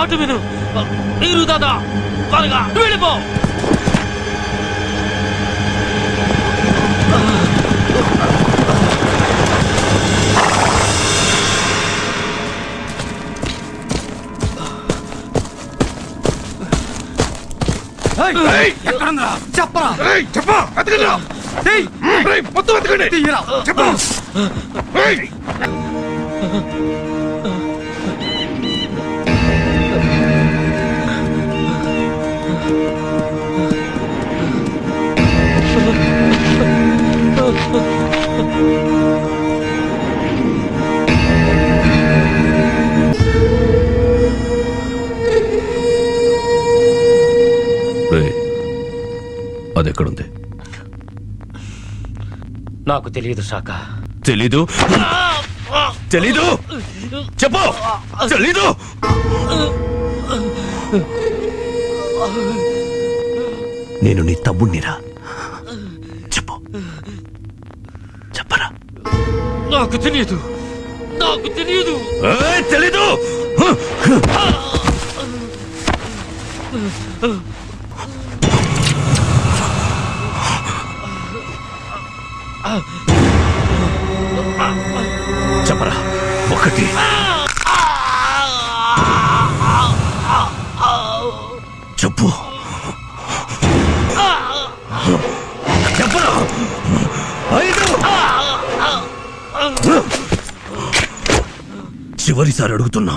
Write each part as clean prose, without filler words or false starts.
మాట విను. మీరు దాదా త్వరగా వెళ్ళిపో. చెప్పరా మొత్తం చెప్పు. అదెక్కడుంది? నాకు తెలియదు శాఖ. తెలీదు? తెలీదు? చెప్పు. తెలీదు? నేను నీ తమ్ముణ్ణిరా. చెప్పు. చెప్పరా. నాకు తెలియదు. నాకు తెలియదు. తెలీదు? చెప్పరా. ఒకటి. చెప్పు. చెప్పరా. 5. చివరిసారి అడుగుతున్నా.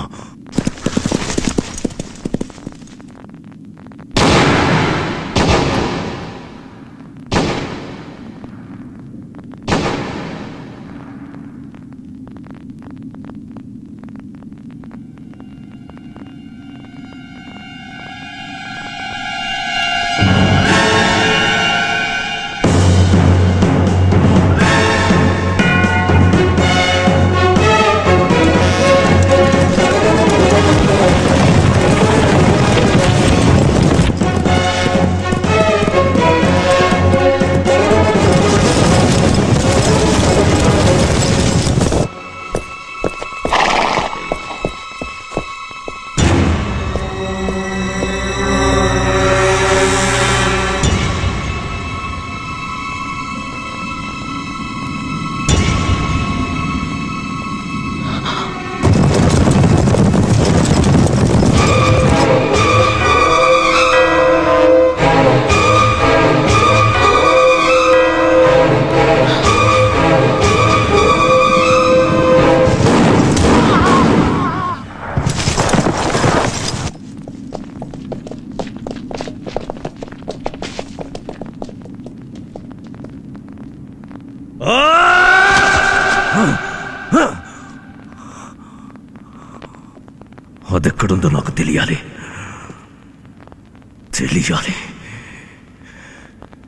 అదెక్కడుందో నాకు తెలియాలి.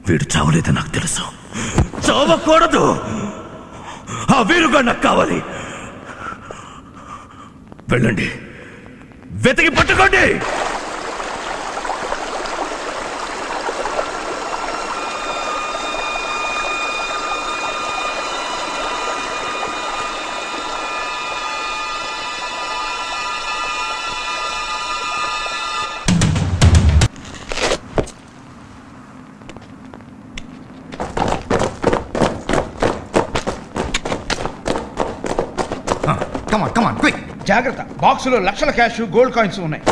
వీడు చావలేదని నాకు తెలుసు. చావకూడదు. ఆ వీరుగా నాకు కావాలి. వెళ్ళండి, వెతికి పట్టుకోండి. జాగ్రత్త. బాక్సులో లక్షల క్యాష్, గోల్డ్ కాయిన్స్ ఉన్నాయి.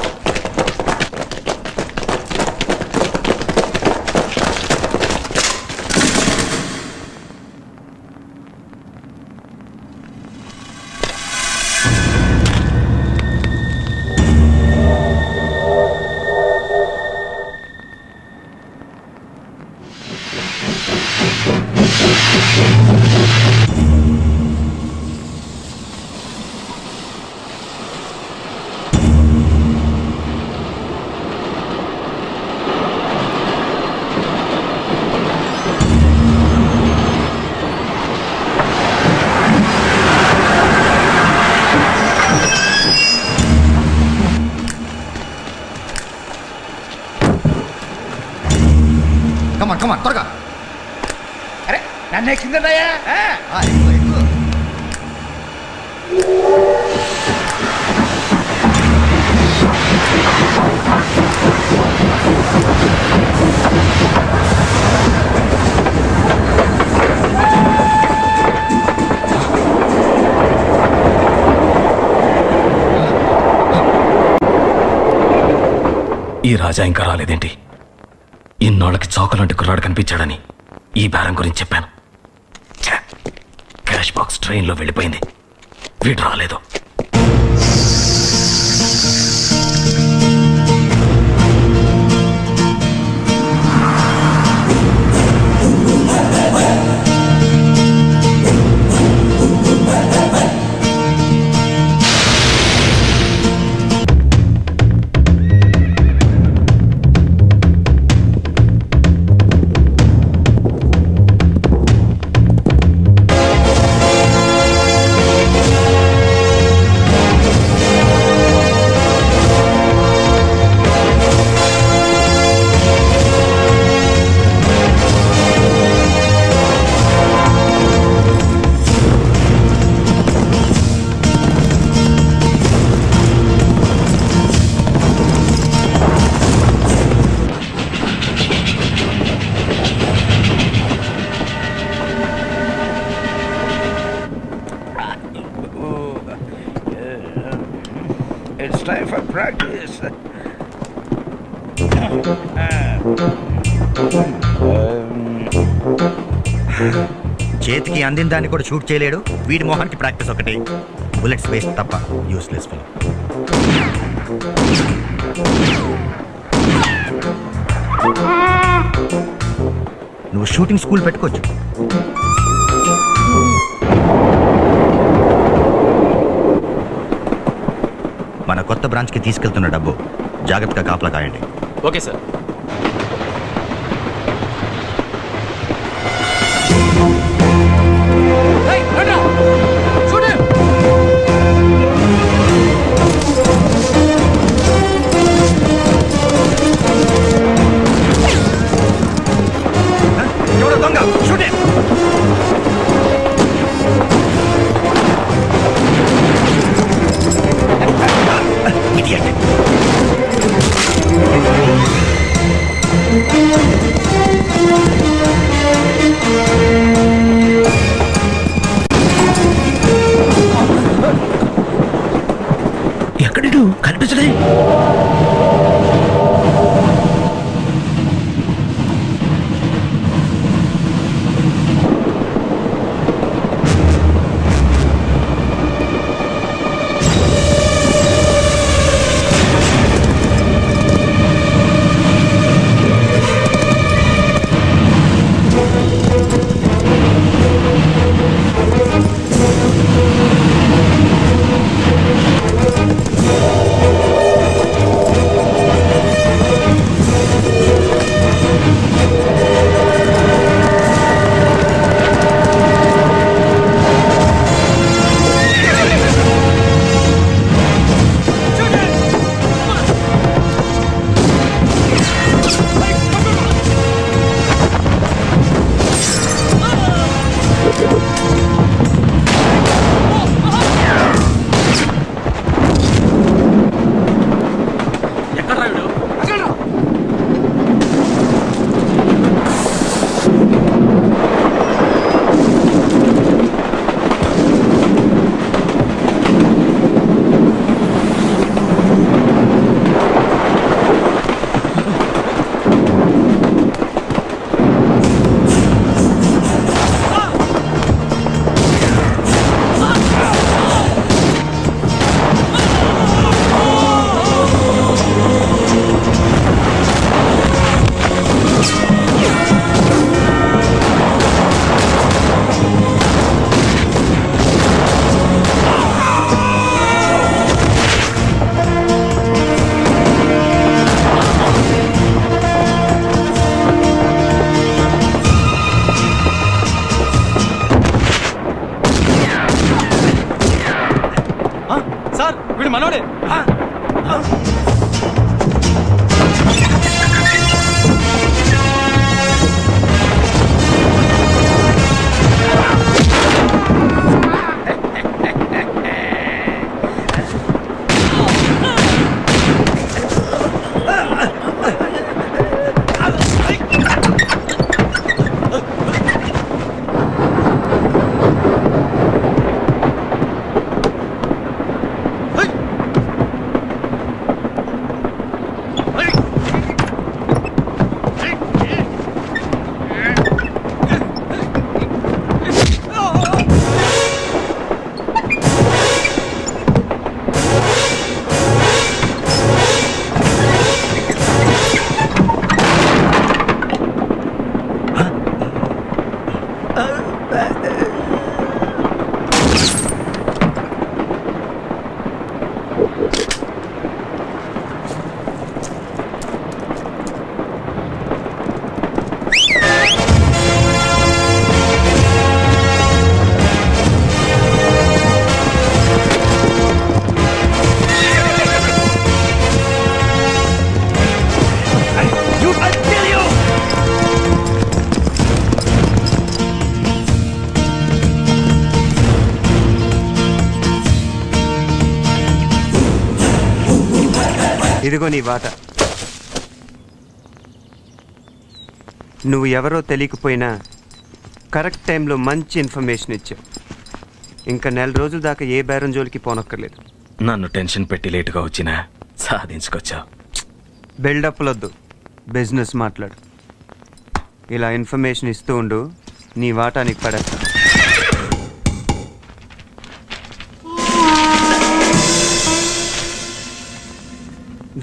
కమాన్ త్వరగా. అరే నన్ను ఎక్కిందయ్యా. ఈ రాజా ఇంకా రాలేదేంటి? ఇన్నాళ్ళకి చాకులాంటి కుర్రాడు కనిపించాడని ఈ బేరం గురించి చెప్పాను. క్యాష్ బాక్స్ ట్రైన్లో వెళ్ళిపోయింది. వీడు రాలేదు. It's time for practice. చేతికి అందిన దాన్ని కూడా షూట్ చేయలేడు. వీడి మొహానికి ప్రాక్టీస్ ఒకటి. బుల్లెట్స్ వేస్ట్ తప్ప యూస్లెస్ ఫెలో. నువ్వు షూటింగ్ స్కూల్ పెట్టుకోవచ్చు. మన కొత్త బ్రాంచ్కి తీసుకెళ్తున్న డబ్బు జాగ్రత్తగా కాపలా కాయండి. Okay sir. ఎవరో దొంగ షూటింగ్. ఇడియట్. ఎక్కడిడు కనిపించడే? ఇదిగో నీ వాట. నువ్వు ఎవరో తెలియకపోయినా కరెక్ట్ టైంలో మంచి ఇన్ఫర్మేషన్ ఇచ్చావు. ఇంకా 1 నెల రోజుల దాకా ఏ బేరం జోలికి పోనక్కర్లేదు. నన్ను టెన్షన్ పెట్టి లేటుగా వచ్చినా సాధించుకొచ్చావు. బిల్డప్లొద్దు, బిజినెస్ మాట్లాడు. ఇలా ఇన్ఫర్మేషన్ ఇస్తూ ఉండు, నీ వాటా నీకు పడేస్తా.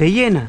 వెయ్యేనా?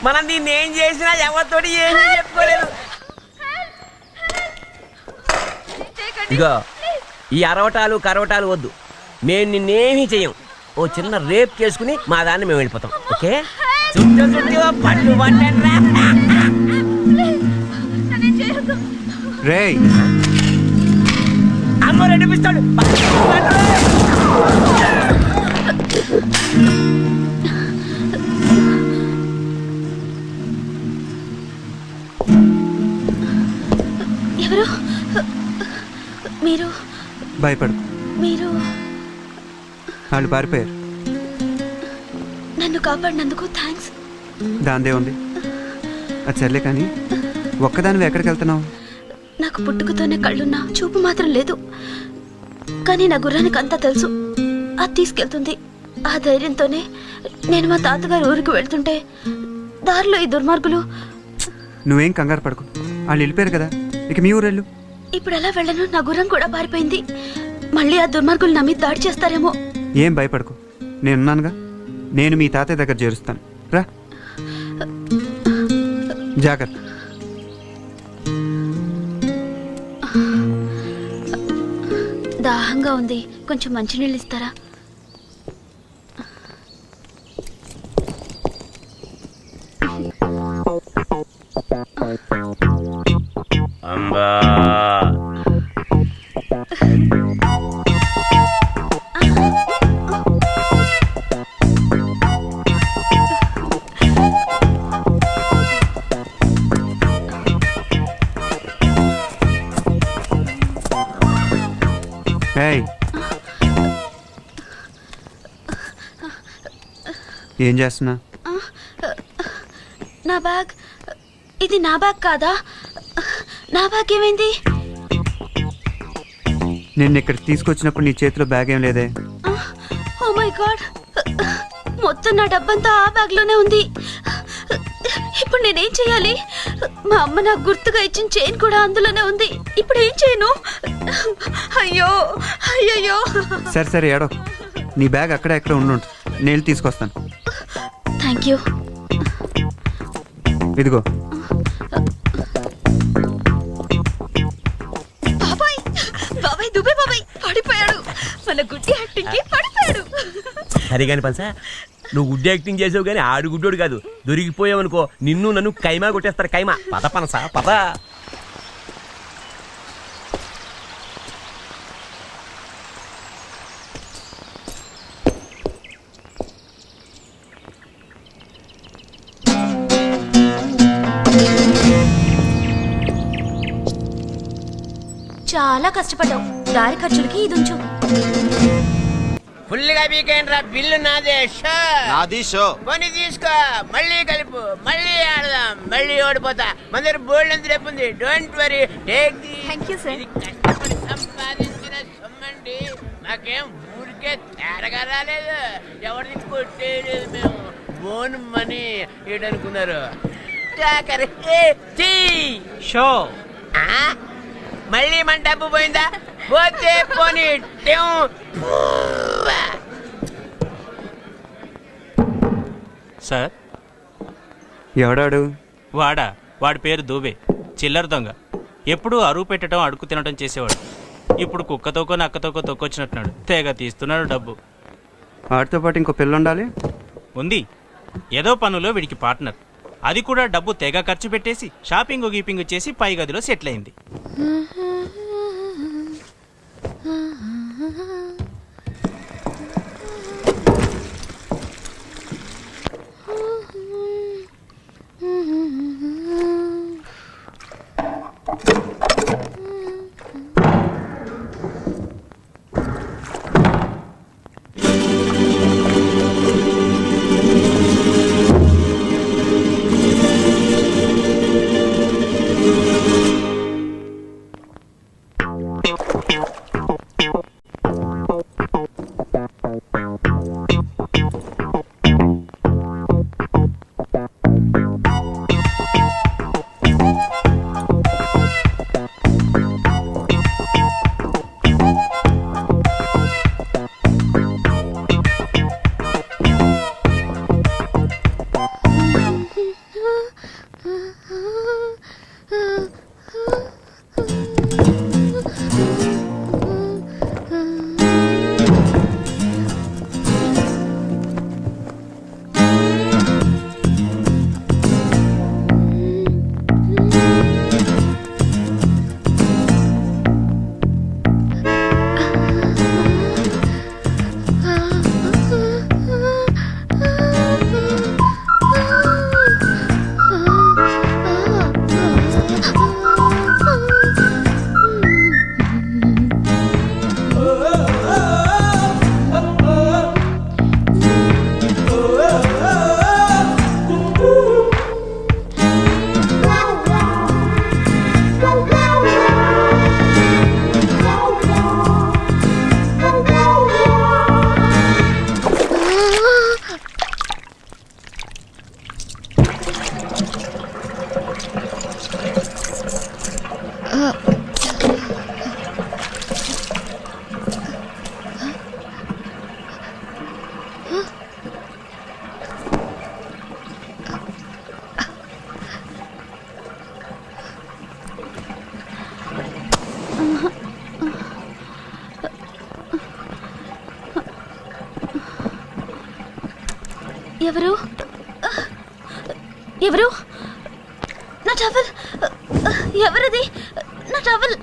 మనం దీన్ని ఏం చేసినా ఎవరితోటి ఏమీ చెప్పుకోలేదు. ఇగో ఈ అరవటాలు కరవటాలు వద్దు, మేము నిన్నేమీ చెయ్యం. ఓ చిన్న రేప్ చేసుకుని మా దాన్ని మేము వెళ్ళిపోతాం. ఓకే? చుట్టూ చుట్టూ పట్టు పట్టండి. అమ్మ రెడ్డిపిస్తాడు. ఎవరు మీరు? భయపడు, మీరు వాళ్ళు పారిపోయారు. నన్ను కాపాడినందుకు థ్యాంక్స్. దాందే ఉంది. అది సర్లే కానీ ఒక్కదానివి ఎక్కడికి వెళ్తున్నావు? నాకు పుట్టుకతోనే కళ్ళున్నా చూపు మాత్రం లేదు. కానీ నా గుర్రానికి అంతా తెలుసు, అది తీసుకెళ్తుంది. ఆ ధైర్యంతోనే నేను మా తాతగారు ఊరికి వెళ్తుంటే దారిలో ఈ దుర్మార్గులు. నువ్వేం కంగారు పడకు, వాళ్ళు వెళ్ళిపోయారు కదా, ఇక మీ ఊరెళ్ళు. ఇప్పుడు ఎలా వెళ్ళను? నా గుర్రం కూడా పారిపోయింది. మళ్ళీ ఆ దుర్మార్గులు నా మీద దాడి చేస్తారేమో. ఏం భయపడకు, నేనున్నానుగా. నేను మీ తాతయ్య దగ్గర చేరుస్తాను. రా, జాగ్రత్త. దాహంగా ఉంది, కొంచెం మంచినీళ్ళు ఇస్తారా? అంబా ఏం చేస్తున్నా? నా బ్యాగ్. ఇది నా బ్యాగ్ కాదా? నా బ్యాగ్ ఏమైంది? నిన్న ఇక్కడికి తీసుకొచ్చినప్పుడు నీ చేతిలో బ్యాగ్ ఏం లేదే? ఓ మై గాడ్, మొత్తం నా డబ్బంతా ఆ బ్యాగ్ లోనే ఉంది. ఇప్పుడు నేనేం చేయాలి? మా అమ్మ నాకు గుర్తుగా ఇచ్చిన చైన్ కూడా అందులోనే ఉంది. ఇప్పుడు ఏం చేయను? అయ్యో అయ్యయ్యో. సరే సరే ఏడో, నీ బ్యాగ్ అక్కడ ఎక్కడ ఉండు, నేను తీసుకొస్తాను. Thank you. ఇదిగో. బాబాయ్ బాబాయ్ దుబే బాబాయ్ పడిపోయాడు. మన గుడ్డి యాక్టింగ్ కి పడిపోయాడు. సరే కాని పల్సా, నువ్వు గుడ్ యాక్టింగ్ చేసావు కానీ ఆడు గుడ్డోడు కాదు. దొరికిపోయావనుకో నిన్ను నన్ను కైమా కొట్టేస్తారు. కైమా పద పనసా పద. చాలా కష్టపడ్డావు. దారి ఖర్చులకి ఇది ఉంచు. ఫుల్గా వీకెండ్రా, బిల్లు నాదే. నాది షో. కొని తీసుకో, మళ్ళీ కలుపు, మళ్ళీ ఆడదాం, మళ్ళీ ఓడిపోతా. మన దగ్గర బోల్డ్ ఎంత రేపు ఉంది. Don't worry, take the. Thank you sir. కష్టపడి సంపాదించిన సొమ్మండి. మాకేం ఊరికే తేరగా రాలేదు. ఎవరిని కొట్టేయలేదు మేము. Bone money ఏటనుకున్నారు. షో మళ్ళీ మన డబ్బు పోయిందా? పోతే పోనీ. సార్ ఎవడాడు? వాడి పేరు దూబే, చిల్లర దొంగ. ఎప్పుడూ అరువు పెట్టడం, అడుగు తినడం చేసేవాడు. ఇప్పుడు కుక్కతోకో నక్కతోకో తొక్కొచ్చినట్టున్నాడు. తెగ తీస్తున్నాడు డబ్బు. వాడితో పాటు ఇంకో పిల్ల ఉండాలి. ఉంది, ఏదో పనులో వీడికి పార్ట్నర్. అది కూడా డబ్బు తెగ ఖర్చు పెట్టేసి షాపింగ్ గీపింగ్ చేసి పై గదిలో సెటిల్ అయింది. ఎవరు ఎవరు? నా టవల్ ఎవరిది? నా టవల్.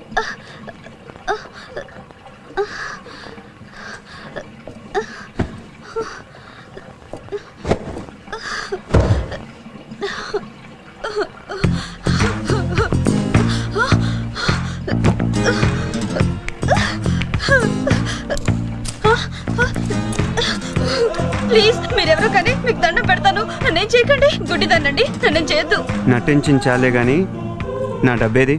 ప్లీజ్ మీరెవరో కానీ మీకు దండం పెడతాను. నన్నేం చేయకండి. గుడ్డి దండండి, నన్నేం చేయొద్దు. నటించాలే గాని నా డబ్బేది?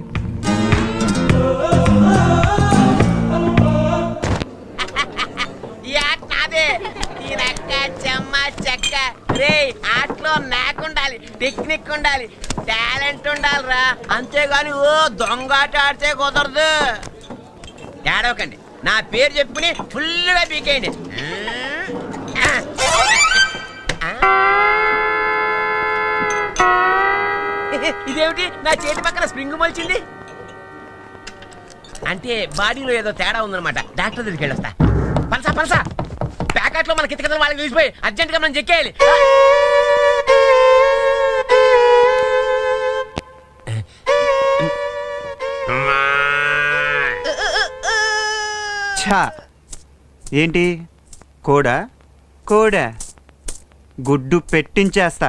ఆటలో నాకు ఉండాలి, టెక్నిక్ ఉండాలి, టాలెంట్ ఉండాలిరా. అంతేగాని ఓ దొంగాట ఆడితే కుదరదు. ఏడవకండి, నా పేరు చెప్పుకుని ఫుల్గా పీకేయండి. ఇదేమిటి నా చేతి పక్కన స్ప్రింగ్ మొలిచింది? అంటే బాడీలో ఏదో తేడా ఉందన్నమాట. డాక్టర్ దగ్గరికి వెళ్ళొస్తా. పలసా పలసా ప్యాకెట్లో మన కింద కదా వాళ్ళకి చూసిపోయి అర్జెంట్గా మనం చెక్కేయాలి. ఛా ఏంటి కోడా కోడా గుడ్డు పెట్టించేస్తా.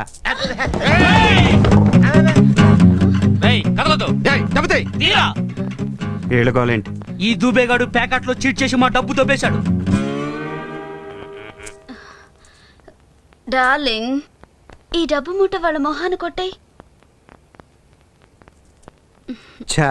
ఏళ్ళగోలేంటి? ఈ దూబేగాడు ప్యాకెట్లో చీట్ చేసి మా డబ్బు దొబ్బేశాడు. డార్లింగ్, ఈ డబ్బు మూట వాళ్ళ మొహాన్ని కొట్టాయి. ఛా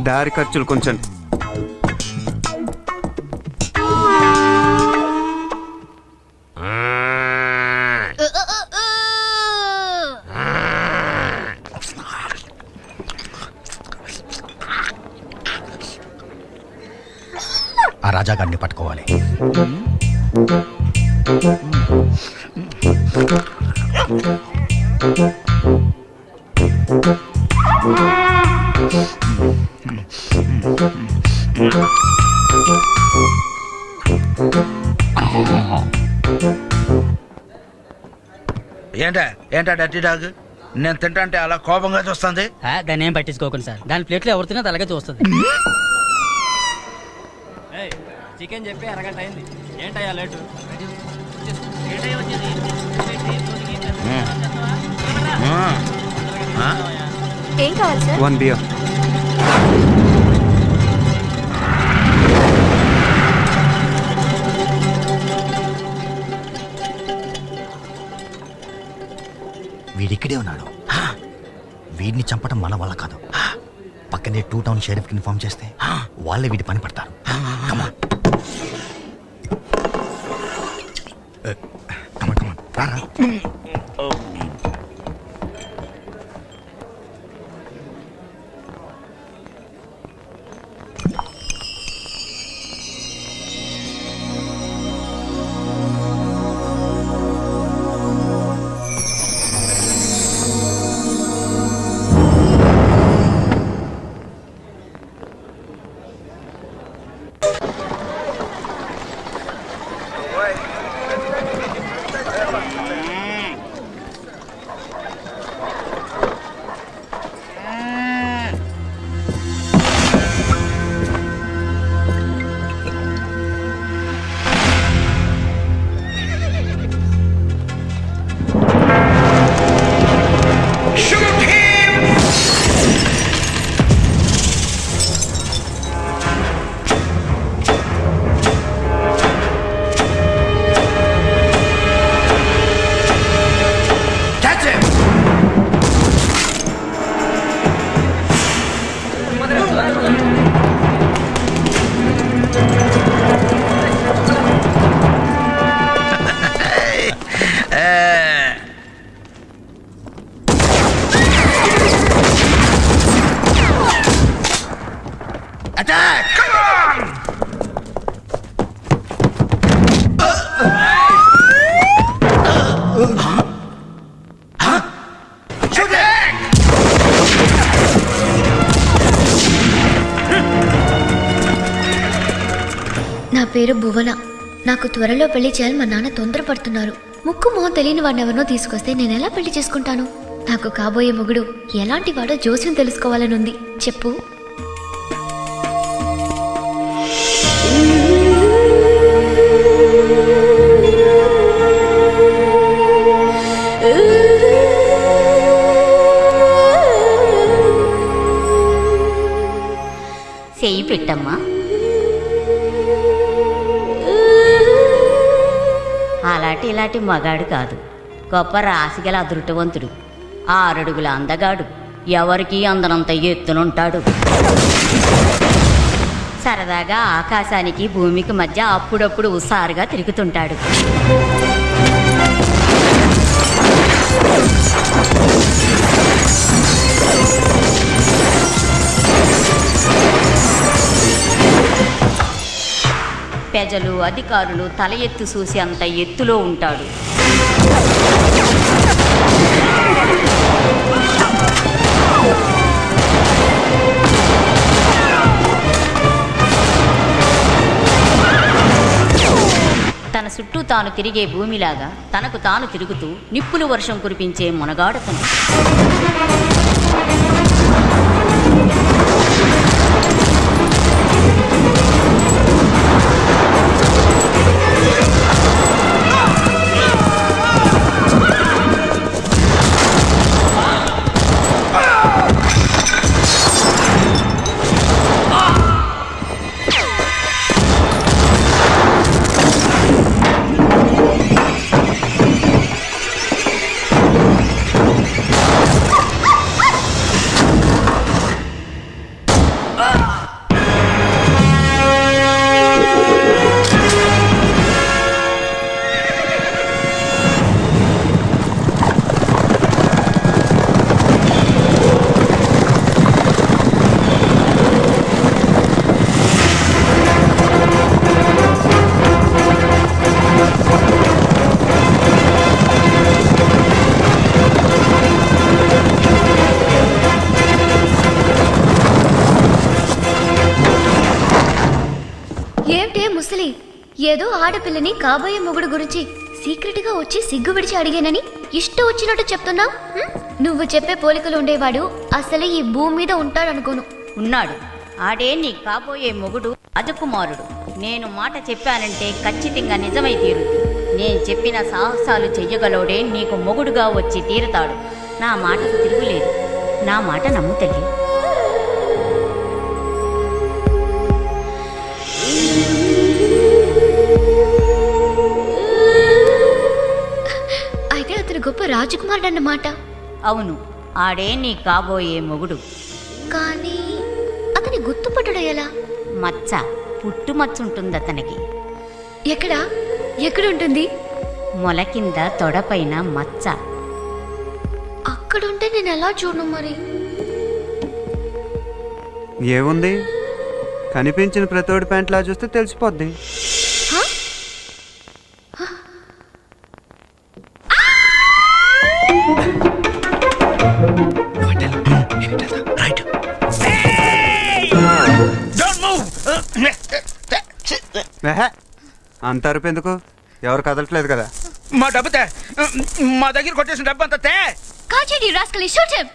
దారి ఖర్చులు కొంచెం. ఆ రాజాగారిని పట్టుకోవాలి. ఏంటా డర్టీ డాగ్? నేను తింటా అలా కోపంగా చూస్తుంది. దాన్ని ఏం పట్టించుకోకండి సార్. దాని ప్లేట్లో ఎవరు తిన్నా అలాగే చూస్తుంది. చికెన్ చెప్పి అరగంట అయింది. ఏంటయ్యా లేటు? ఏం కావాలి సార్? 1 బియర్. వీడిక్కడే ఉన్నాడు. వీడిని చంపడం మన వల్ల కాదు. పక్కనే 2 టౌన్ షెరీఫ్కి ఇన్ఫార్మ్ చేస్తే వాళ్ళే వీడి పని పడతారు. రారా. Shoot it! పేరు భువన. నాకు త్వరలో పెళ్లి చేయాలి, మా నాన్న తొందరపడుతున్నారు. ముక్కు మొహం తెలియని వాడిని ఎవరినో తీసుకొస్తే నేను ఎలా పెళ్లి చేసుకుంటాను? నాకు కాబోయే మొగుడు ఎలాంటి వాడో జోస్యం తెలుసుకోవాలని ఉంది. చెప్పు. చెయ్యి పెట్టమ్మా. అలాంటి ఇలాంటి మగాడు కాదు, గొప్ప రాశిగల అదృష్టవంతుడు, 6 అడుగుల అందగాడు, ఎవరికీ అందనంత ఎత్తునుంటాడు. సరదాగా ఆకాశానికి భూమికి మధ్య అప్పుడప్పుడు ఉసారుగా తిరుగుతుంటాడు. ప్రజలు అధికారులు తల ఎత్తు చూసి అంత ఎత్తులో ఉంటాడు. తన చుట్టూ తాను తిరిగే భూమిలాగా తనకు తాను తిరుగుతూ నిప్పులు వర్షం కురిపించే మునగాడుతను. ఏదో ఆడపిల్లని కాబోయే మొగుడు గురించి సీక్రెట్ గా వచ్చి సిగ్గు విడిచి అడిగానని ఇష్టం వచ్చినట్టు చెప్తున్నావు. నువ్వు చెప్పే పోలికలు ఉండేవాడు అసలే ఈ భూమి మీద ఉంటాడనుకోను. ఉన్నాడు. ఆడే నీ కాబోయే మొగుడు రాజకుమారుడు. నేను మాట చెప్పానంటే ఖచ్చితంగా నిజమై తీరుద్ది. నేను చెప్పిన సాహసాలు చెయ్యగలోడే నీకు మొగుడుగా వచ్చి తీరుతాడు. నా మాటకు తిరుగులేదు. నా మాట నమ్ము తల్లి. అయితే అతను గొప్ప రాజకుమారుడు అన్నమాట. అవును, ఆడే నీ కాబోయే మొగుడు. కానీ అతని గుర్తుపట్టడం ఎలా? మచ్చ, పుట్టుమచ్చ ఉంటుంది అతనికి. ఎక్కడా? ఎక్కడుంటుంది? మొల కింద తొడపైన మచ్చ. అక్కడుంటే నేను ఎలా చూడను మరి? ఏముంది, కనిపించిన ప్రతోడి ప్యాంట్లా చూస్తే తెలిసిపోద్ది. అంత అరుపు ఎందుకు? ఎవరు కదలట్లేదు కదా. మా డబ్బు తే, మా దగ్గర కొట్టేసిన డబ్బు అంతా తే. కాచేడి రాస్కలి, షూట్ హిమ్.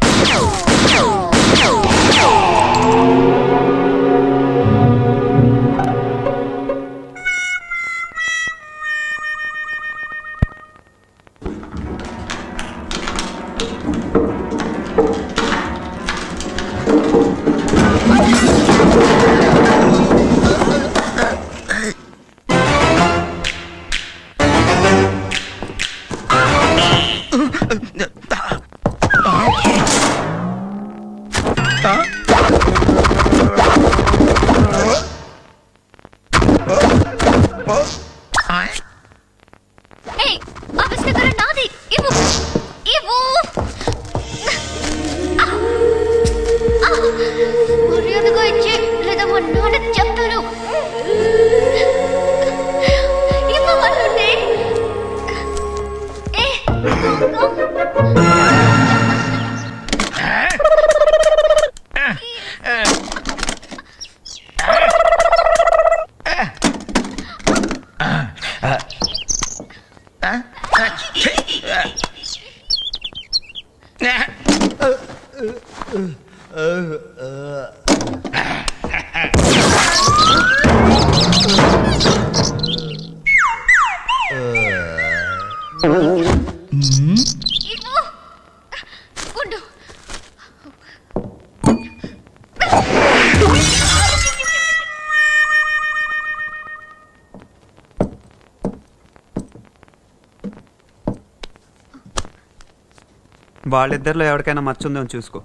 వాళ్ళిద్దరిలో ఎవరికైనా మచ్చుందో చూసుకో.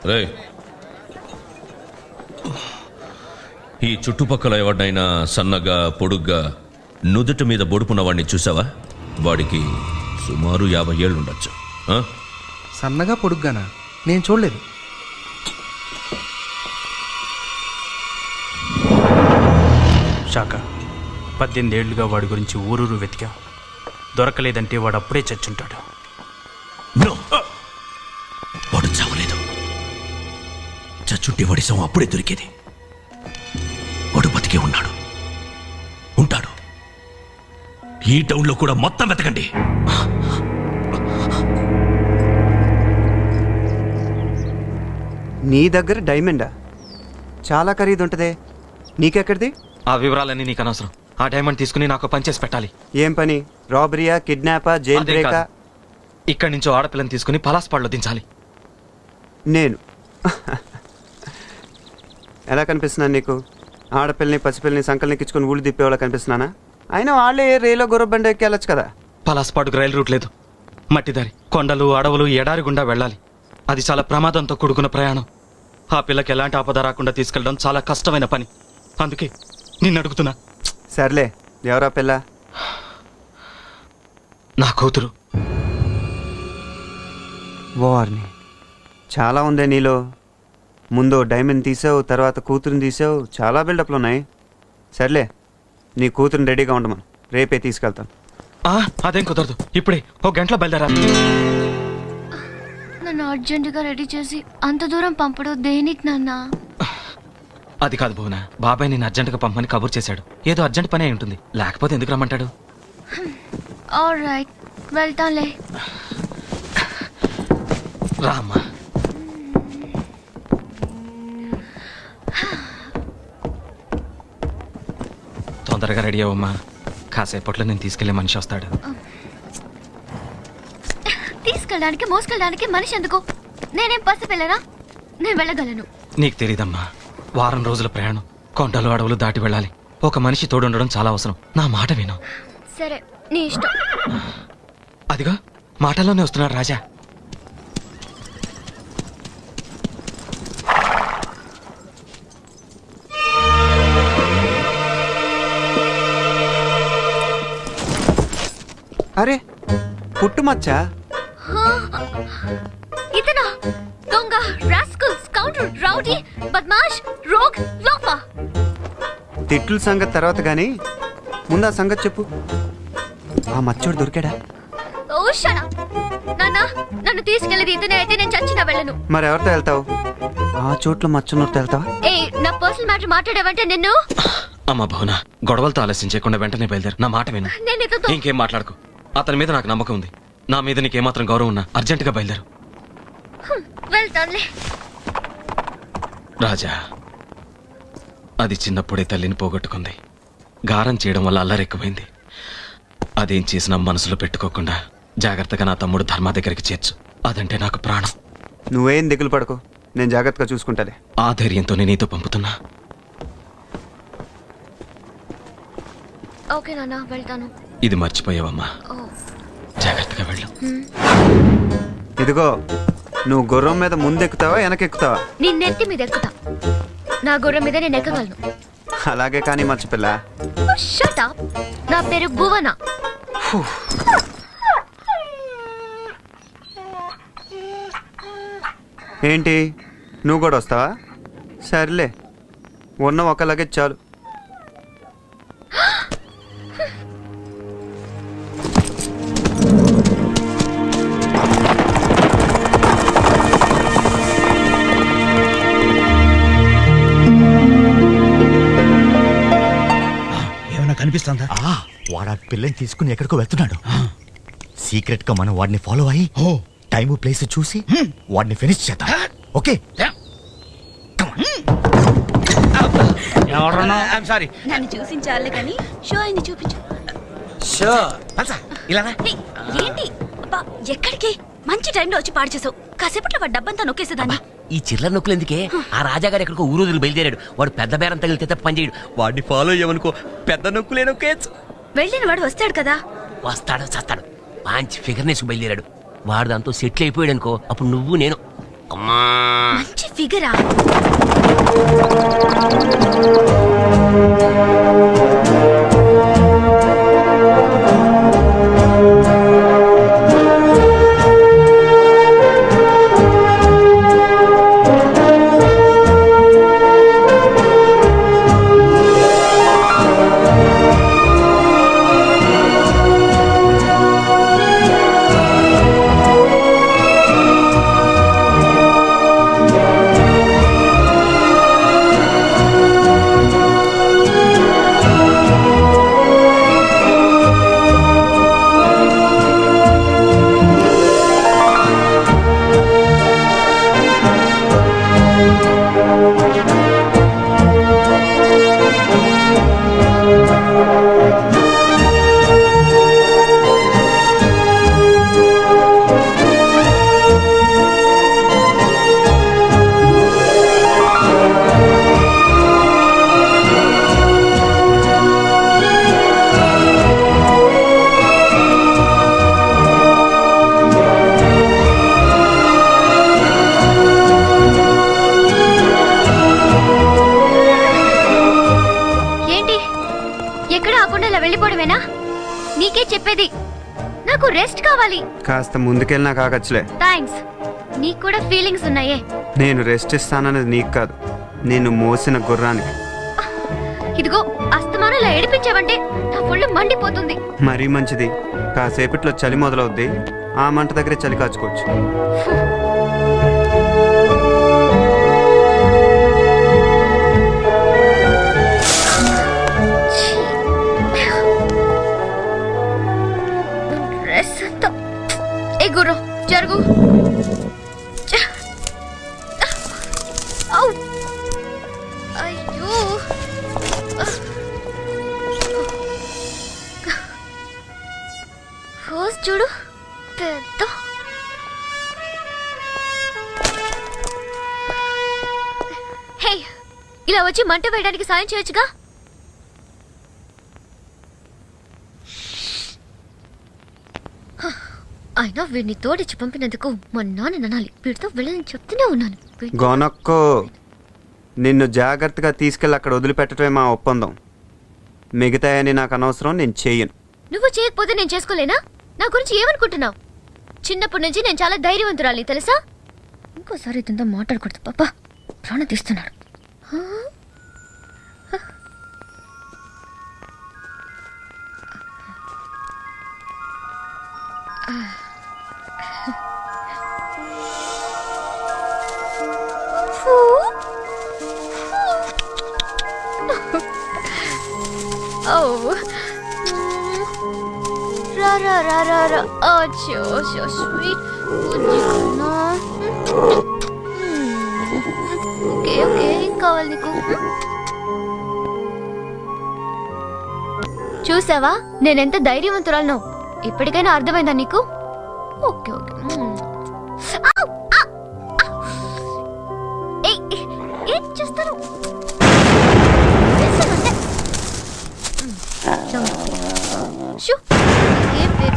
రే, ఈ చుట్టుపక్కల ఎవరినైనా సన్నగా పొడుగ్గా నుదుటి మీద బొడుపున్న వాడిని చూసావా? వాడికి సుమారు 50 ఏళ్ళు ఉండొచ్చు. సన్నగా పొడుగ్గానా? నేను చూడలేదు. శాఖ 18 ఏళ్లుగా వాడి గురించి ఊరూరు వెతికా. దొరకలేదంటే వాడు అప్పుడే చచ్చుంటాడు. వాడు చావలేదు. చచ్చుంటే వాడి శవం అప్పుడే దొరికేది. వాడు బతికే ఉన్నాడు, ఉంటాడు. ఈ టౌన్లో కూడా మొత్తం వెతకండి. నీ దగ్గర డైమండా? చాలా ఖరీదు ఉంటుందే, నీకెక్కడిది? ఆ వివరాలన్నీ నీకు అనవసరం. ఆ డైమండ్ తీసుకుని నాకు పని చేసి పెట్టాలి. ఏం పని? రాబరీయా, కిడ్నాపా, జైల్ అదే బ్రేకా? కాదు. ఇక్కడి నుంచో ఆడపిల్లని తీసుకుని పలాస్పాడులో దించాలి. నేను ఎలా కనిపిస్తున్నాను నీకు? ఆడపిల్లని పసిపిల్లని సంకలనిక్కించుకుని ఊళ్ళు తిప్పేవాళ్ళ కనిపిస్తున్నానా? అయినా వాళ్ళే రైల్లో గుర్రబండ ఎక్కి వెళ్ళొచ్చు కదా. పలాస్పాడుకు రైలు రూట్ లేదు. మట్టిదారి, కొండలు, అడవులు, ఎడారి గుండా వెళ్ళాలి. అది చాలా ప్రమాదంతో కూడుకున్న ప్రయాణం. ఆ పిల్లకి ఎలాంటి ఆపద రాకుండా తీసుకెళ్ళడం చాలా కష్టమైన పని. అందుకే నిన్ను అడుగుతున్నా. సర్లే, ఎవరా పిల్ల? నా కూతురు. వార్ని, చాలా ఉందే నీలో. ముందు డైమండ్ తీసావు, తర్వాత కూతురుని తీసావు. చాలా బిల్డప్లు ఉన్నాయి. సర్లే, నీ కూతురుని రెడీగా ఉండమను, రేపే తీసుకెళ్తాను. అదేం కుదరదు. ఇప్పుడే 1 గంటలో బయలుదేరాలి. నన్ను అర్జెంటుగా రెడీ చేసి అంత దూరం పంపడం దేనికి నాన్న? అది కాదు భువన, బాబాయ్ నేను అర్జెంటుగా పంపని కబుర్ చేశాడు. ఏదో అర్జెంట్ పని అయి ఉంటుంది, లేకపోతే ఎందుకు రమ్మంటాడు? ఆల్రైట్, వెళ్తాంలే. రామ్మా. తొందరగా రెడీ అవ్వమ్మా. కాసేపట్లో నేను తీసుకెళ్లే మనిషి వస్తాడు. తీసుకెళ్ళడానికి మోసుకెళ్ళడానికి మనిషి ఎందుకు? నేనేం పసిపిల్లనా? నేను వెళ్ళగలను. నీకు తెలీదమ్మా, వారం రోజుల ప్రయాణం, కొండలు అడవులు దాటి వెళ్ళాలి. ఒక మనిషి తోడుండడం చాలా అవసరం. నా మాట విను. సరే, నీ ఇష్టం. అదిగా మాటల్లోనే వస్తున్నాడు రాజా. అరే పుట్టుమచ్చా? ఇతనా దొంగ, రాస్కల్, స్కౌండర్, రౌడీ, బద్మాష్, రోగ్, లోఫా. తిట్లు సంగతి తర్వాత కానీ ముందు ఆ సంగతి చెప్పు. ఆ మచ్చోడు దొరికాడా? ఓ షట్ అప్. నాన్న, నన్ను తీసుకెళ్ళేది ఇతనే అయితే నేను చచ్చినా వెళ్ళను. మరి ఎవరితో వెళ్తావు? ఆ చోట్ల మచ్చన్నోరితో వెళ్తావా? ఏ, నా పర్సనల్ మ్యాటర్ మాట్లాడావంటే నిన్ను. అమ్మా భవన, గొడవలతో ఆలస్యం చేయకుండా వెంటనే బయలుదేరు. నా మాట విను. నేను ఇతతో ఇంకేం మాట్లాడుకో. అతని మీద నాకు నమ్మకం ఉంది. నా మీద నీకేమాత్రం గౌరవం ఉన్నా అర్జెంటుగా బయలుదేరు. వెళ్తానులే. రాజా, అది చిన్నప్పుడే తల్లిని పోగొట్టుకుంది. గారం చేయడం వల్ల అల్లరెక్కువైంది. అదేం చేసినా మనసులో పెట్టుకోకుండా జాగ్రత్తగా నా తమ్ముడు ధర్మ దగ్గరికి చేర్చు. అదంటే నాకు ప్రాణం. నువ్వేం దిగులు పడకు, నేను జాగ్రత్తగా చూసుకుంటాలే. ఆ ధైర్యంతో నేను నీతో పంపుతున్నా. ఓకే నాన్న, వెళ్తాను. ఇది మర్చిపోయావమ్మా, జాగ్రత్తగా వెళ్ళు. ఇదిగో, నువ్వు గుర్రం మీద ముందెక్కుతావా వెనకెక్కుతావా? నీ నెత్తి మీద ఎక్కుతా. నా గుర్రం మీద నేను ఎక్కగలను. అలాగే కానీ మర్చిపిల్ల. Shut up. నా పేరు భువన. ఏంటి, నువ్వు కూడా వస్తావా? సర్లే, ఉన్న ఒక లగేజ్ చాలు. ఏమన్నా కనిపిస్తుందా? వాడు ఆ పిల్లని తీసుకుని ఎక్కడికో వెళ్తున్నాడు. సీక్రెట్ గా మనం వాడిని ఫాలో అయ్యి టైము ప్లేస్ చూసి వాడిని ఫినిష్ చేద్దాం. ఓకే, నన్ను చూసించాలే కానీ షో అయింది చూపించు. ఏంటి అబ్బా, ఎక్కడికి? మంచి టైంలో వచ్చి పాడు చేసావు. కాసేపట్లో వాడు డబ్బంతా నొక్కేసేదాన్ని. ఈ చిల్లర నొక్కులు ఎందుకే? ఆ రాజాగారు ఎక్కడికో ఊరోజులు బయలుదేరాడు. వాడు పెద్ద బేరం తగిలితే తప్ప పని చేయడు. వాడిని ఫాలో అయ్యామనుకో, పెద్ద నొక్కులే నొక్కేయచ్చు. వెళ్ళిన వాడు వస్తాడు కదా. వస్తాడు, చస్తాడు. మంచి ఫిగర్నెస్ బయలుదేరాడు. వాడు దాంతో సెటిల్ అయిపోయాడు అనుకో, అప్పుడు నువ్వు నేను. అమ్మా, మంచి ఫిగరా? వెళ్ళిపోవడమేనా? నీకే చెప్పేది, నాకు రెస్ట్ కావాలి. కాస్త ముందుకెళ్ళినా కాగచ్చులే. థ్యాంక్స్. నీకు కూడా ఫీలింగ్స్ ఉన్నాయే. నేను రెస్ట్ ఇస్తానన్నది నీకు కాదు, నేను మోసిన గుర్రానికి. ఇదిగో, అస్తమానం ఇలా ఏడిపించావంటే నా ఒళ్ళు మండిపోతుంది. మరీ మంచిది, కాసేపట్లో చలి మొదలవుద్ది. ఆ మంట దగ్గరే చలి కాచుకోవచ్చు. గుర్రు జరుగు. అయ్యో, ఫస్ట్ చూడు పెద్ద. హే, ఇలా వచ్చి మంట వేయడానికి సాయం చేయొచ్చుగా. అయినా వీడిని తోడిచ్చి పంపినందుకు మా నాన్న ననాలి. వీడితో వెళ్ళని చెప్తూనే ఉన్నాను. గోనక్కో, నిన్ను జాగ్రత్తగా తీసుకెళ్ళి అక్కడ వదిలిపెట్టడమే మా ఒప్పందం. మిగతాయని నాకు అనవసరం, నేను చెయ్యను. నువ్వు చేయకపోతే నేను చేసుకోలేనా? నా గురించి ఏమనుకుంటున్నావు? చిన్నప్పటి నుంచి నేను చాలా ధైర్యవంతురాలి తెలుసా. ఇంకోసారి ఇదంతా మాట్లాడకూడదు పాప, ప్రాణం తీస్తున్నాడు. Ra. Oh, so sweet. Okay. ఏం కావాలి నీకు? చూసావా నేనెంత ధైర్యవంతురాలను? ఇప్పటికైనా అర్థమైందా నీకు? ఓకే. ఏం చేస్తారు? ఏం పేరు?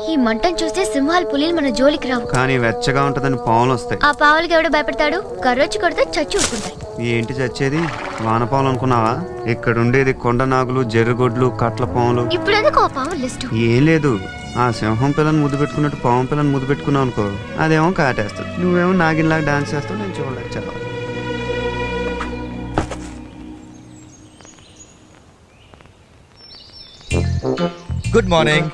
ఈ మంటను చూస్తే సింహాలు పులిలు మన జోలికి రావు, కానీ వెచ్చగా ఉంటదని పావులు వస్తాయి. ఆ పావులకి ఎవడో భయపడతాడు? కర్రొచ్చి కొడితే చచ్చి ఊరుకుంటాయి. ఏంటి చచ్చేది? వానపావులు అనుకున్నావా? ఇక్కడ ఉండేది కొండ నాగులు, జర్రిగొడ్లు, కట్ల పాములు. ఇప్పుడు ఎందుకు ఆ పావుల లిస్టు? ఏం లేదు, ఆ సింహం పిల్లని ముద్దు పెట్టుకున్నట్టు పాము పిల్లని ముద్దు పెట్టుకున్నావు అనుకో, అదేమో కాటేస్తుంది. నువ్వేమో నాగిన్లాగా డాన్స్ చేస్తావు, నేను చూడలేక చాలా. Good morning.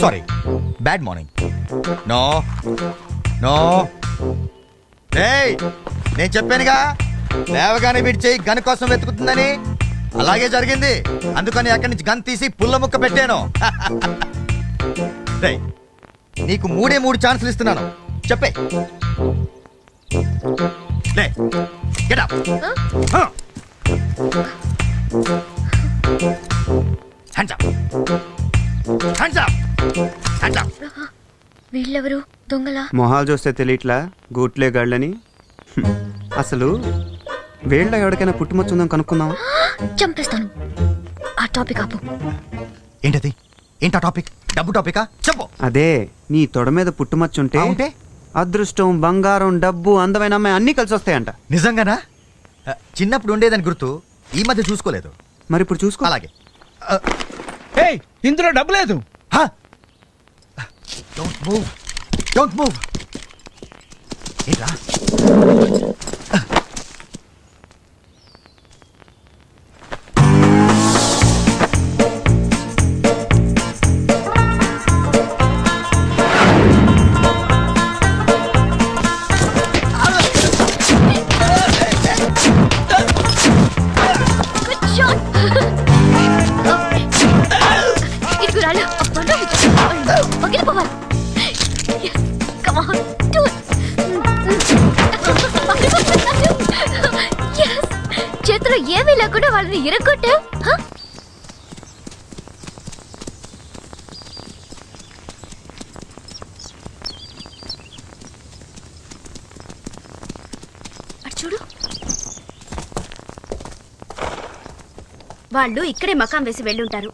Sorry, bad morning. No no. ఏయ్, నేను చెప్పానుగా లేవగానే వీడి చెయ్యి గన్ కోసం వెతుకుతుందని. అలాగే జరిగింది. అందుకని అక్కడి నుంచి గన్ తీసి పుల్ల ముక్క పెట్టాను. రేయ్, నీకు 3 ఛాన్సులు ఇస్తున్నాను, చెప్పే. లే, get up. Hands up. Hands up. Hands up. వీళ్ళెవరు? దొంగలా? మొహాలు చూస్తే తెలియట్లా గూట్లే గాళ్ళని. అసలు వీళ్ళ ఎవరికైనా పుట్టుమచ్చుందని కనుక్కుందాం. చంపేస్తాను. ఆ టాపిక్ ఆపు. ఏంటది? ఏంటా టాపిక్? డబ్బు టాపికా? చెప్పు. అదే, నీ తొడ మీద పుట్టుమచ్చుంటే ఉంటే అదృష్టం, బంగారం, డబ్బు, అందమైన అమ్మాయి అన్నీ కలిసి వస్తాయంట. నిజంగానా? చిన్నప్పుడు ఉండేదని గుర్తు, ఈ మధ్య చూసుకోలేదు. మరి ఇప్పుడు చూసుకో. అలాగే. ఇందులో డబ్బు లేదు. Don't move. Don't move. ఏంట్రా? చేతిలో ఏమీ లేకుండా వాళ్ళని ఇరగొట్టా. చూడు, వాళ్ళు ఇక్కడే మకాం వేసి వెళ్ళుంటారు.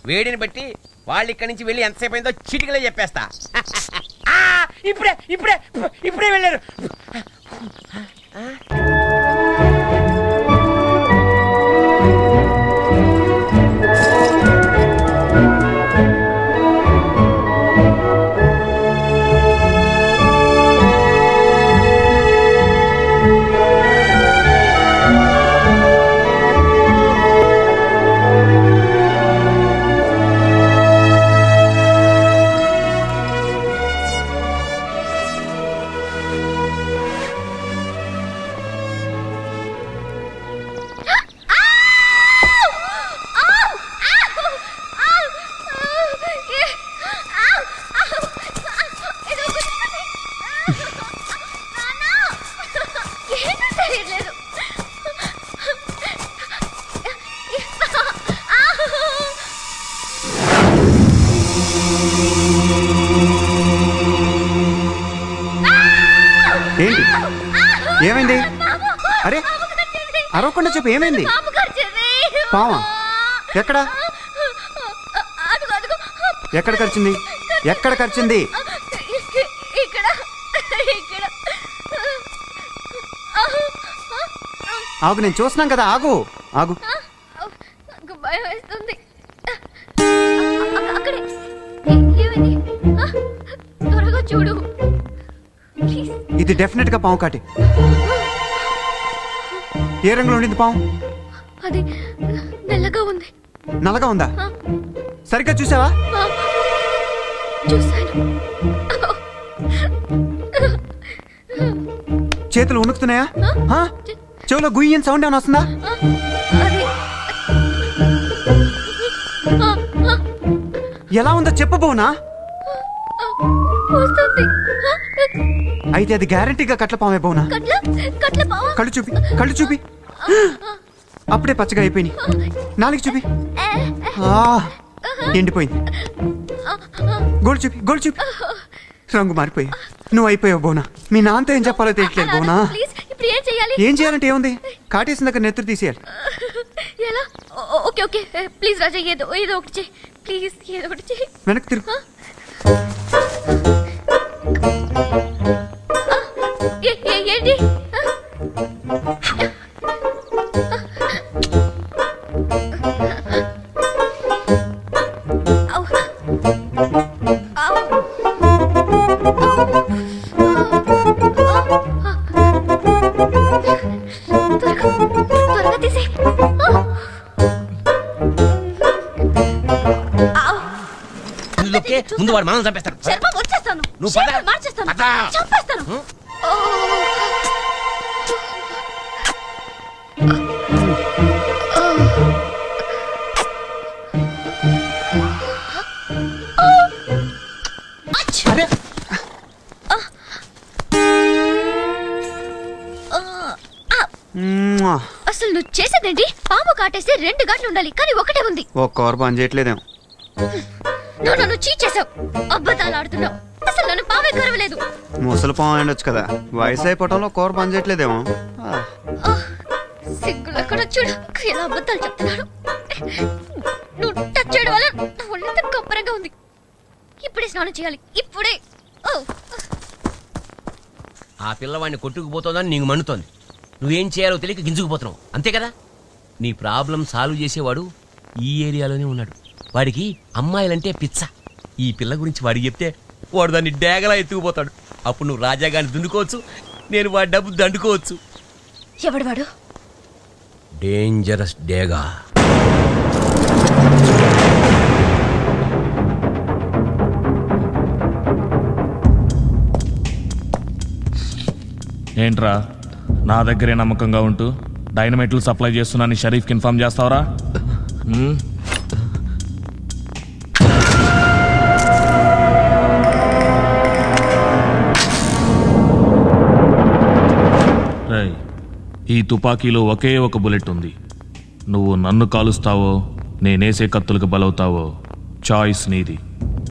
వేడిని బట్టి వాళ్ళు ఇక్కడి నుంచి వెళ్ళి ఎంతసేపు అయిందో చిటికలే చెప్పేస్తా. ఇప్పుడే వెళ్ళారు. అరవకుండా చెప్పు, ఏమైంది? పావా? ఎక్కడ ఎక్కడ కరిచింది? ఎక్కడ కరిచింది? ఆగు, నేను చూస్తున్నాం కదా, ఆగు ఆగు. భయం వేస్తుంది. త్వరగా చూడు. ఇది డెఫినెట్ గా పాము కాటి. ఏ రంగులో ఉండింది పాము? అది నల్లగా ఉంది. నల్లగా ఉందా? సరిగ్గా చూసావా? చూసాను. చేతులు వణుకుతున్నాయా? చెవులో గుయ్యని సౌండ్ ఏమైనా వస్తుందా? ఎలా ఉందో చెప్పబోనా? అయితే అది గ్యారంటీగా కట్ల పామే బోనా? కళ్ళు చూపి, కళ్ళు చూపి. అప్పుడే పచ్చగా అయిపోయినాయి. నాలుగు చూపి. ఎండిపోయింది. గోల్డ్ చూపి, గోల్డ్ చూపి. రంగు మారిపోయి నువ్వు అయిపోయావు బోనా. మీ నాన్నతో ఏం చెప్పాలో తెలియట్లేదు బోనా. ఏం చేయాలంటే ఏముంది, కాటేసిన దగ్గర నెత్తురు తీసేయాలి. ఓకే ఓకే ప్లీజ్ రాజా, ఏదో ఏదో ఒకటి చేయి ప్లీజ్, ఏదో ఒకటి చేయి. వెనక్కి తిరుగు. ఏంటి? త్వరగా తీసే. ముందు వాడు మనం చంపేస్తాడు. వచ్చేస్తాను, నువ్వు మార్చేస్తాను, చంపేస్తాను. అసలు నువ్వు చేసేదేంటి? పాము కాటేస్తే 2 గంటలు ఉండాలి, కానీ ఒకటే ఉంది. ఒక కూర పని చేయట్లేదేమో. నువ్వు నన్ను చీట్ చేసావు, అబద్ధాలు ఆడుతున్నావు. అసలు నన్ను పామే కరవలేదు. ముసలి పాము అయ్యొచ్చు కదా, వయసు అయిపోవటంలో కూర పని చేయట్లేదేమో. సిగ్గులు ఎక్కడ చూడు, ఎలా అబద్ధాలు చెప్తున్నాడు. నువ్వు టచ్ చేయడం వల్ల నా ఒళ్ళంతా కంపరంగా ఉంది. ఇప్పుడే స్నానం చేయాలి, ఇప్పుడే. ఆ పిల్లవాడిని కొట్టుకుపోతుందని నీకు మండుతోంది. నువ్వేం చేయాలో తెలియక గింజుకుపోతున్నావు, అంతే కదా? నీ ప్రాబ్లం సాల్వ్ చేసేవాడు ఈ ఏరియాలోనే ఉన్నాడు. వాడికి అమ్మాయిలంటే పిచ్చ. ఈ పిల్ల గురించి వాడికి చెప్తే వాడు దాన్ని డేగలా ఎత్తుకుపోతాడు. అప్పుడు నువ్వు రాజాగాన్ని దున్నుకోవచ్చు, నేను వాడి డబ్బు దండుకోవచ్చు. ఎవడు వాడు? డేంజరస్ డేగా. ఏంట్రా నా దగ్గరే నమ్మకంగా ఉంటూ డైనమైట్లు సప్లై చేస్తున్నాను షరీఫ్కి ఇన్ఫార్మ్ చేస్తావరా? ఈ తుపాకీలో ఒకే ఒక బుల్లెట్ ఉంది. నువ్వు నన్ను కాలుస్తావో నేనేసే కత్తులకు బలవుతావో చాయిస్ నీది.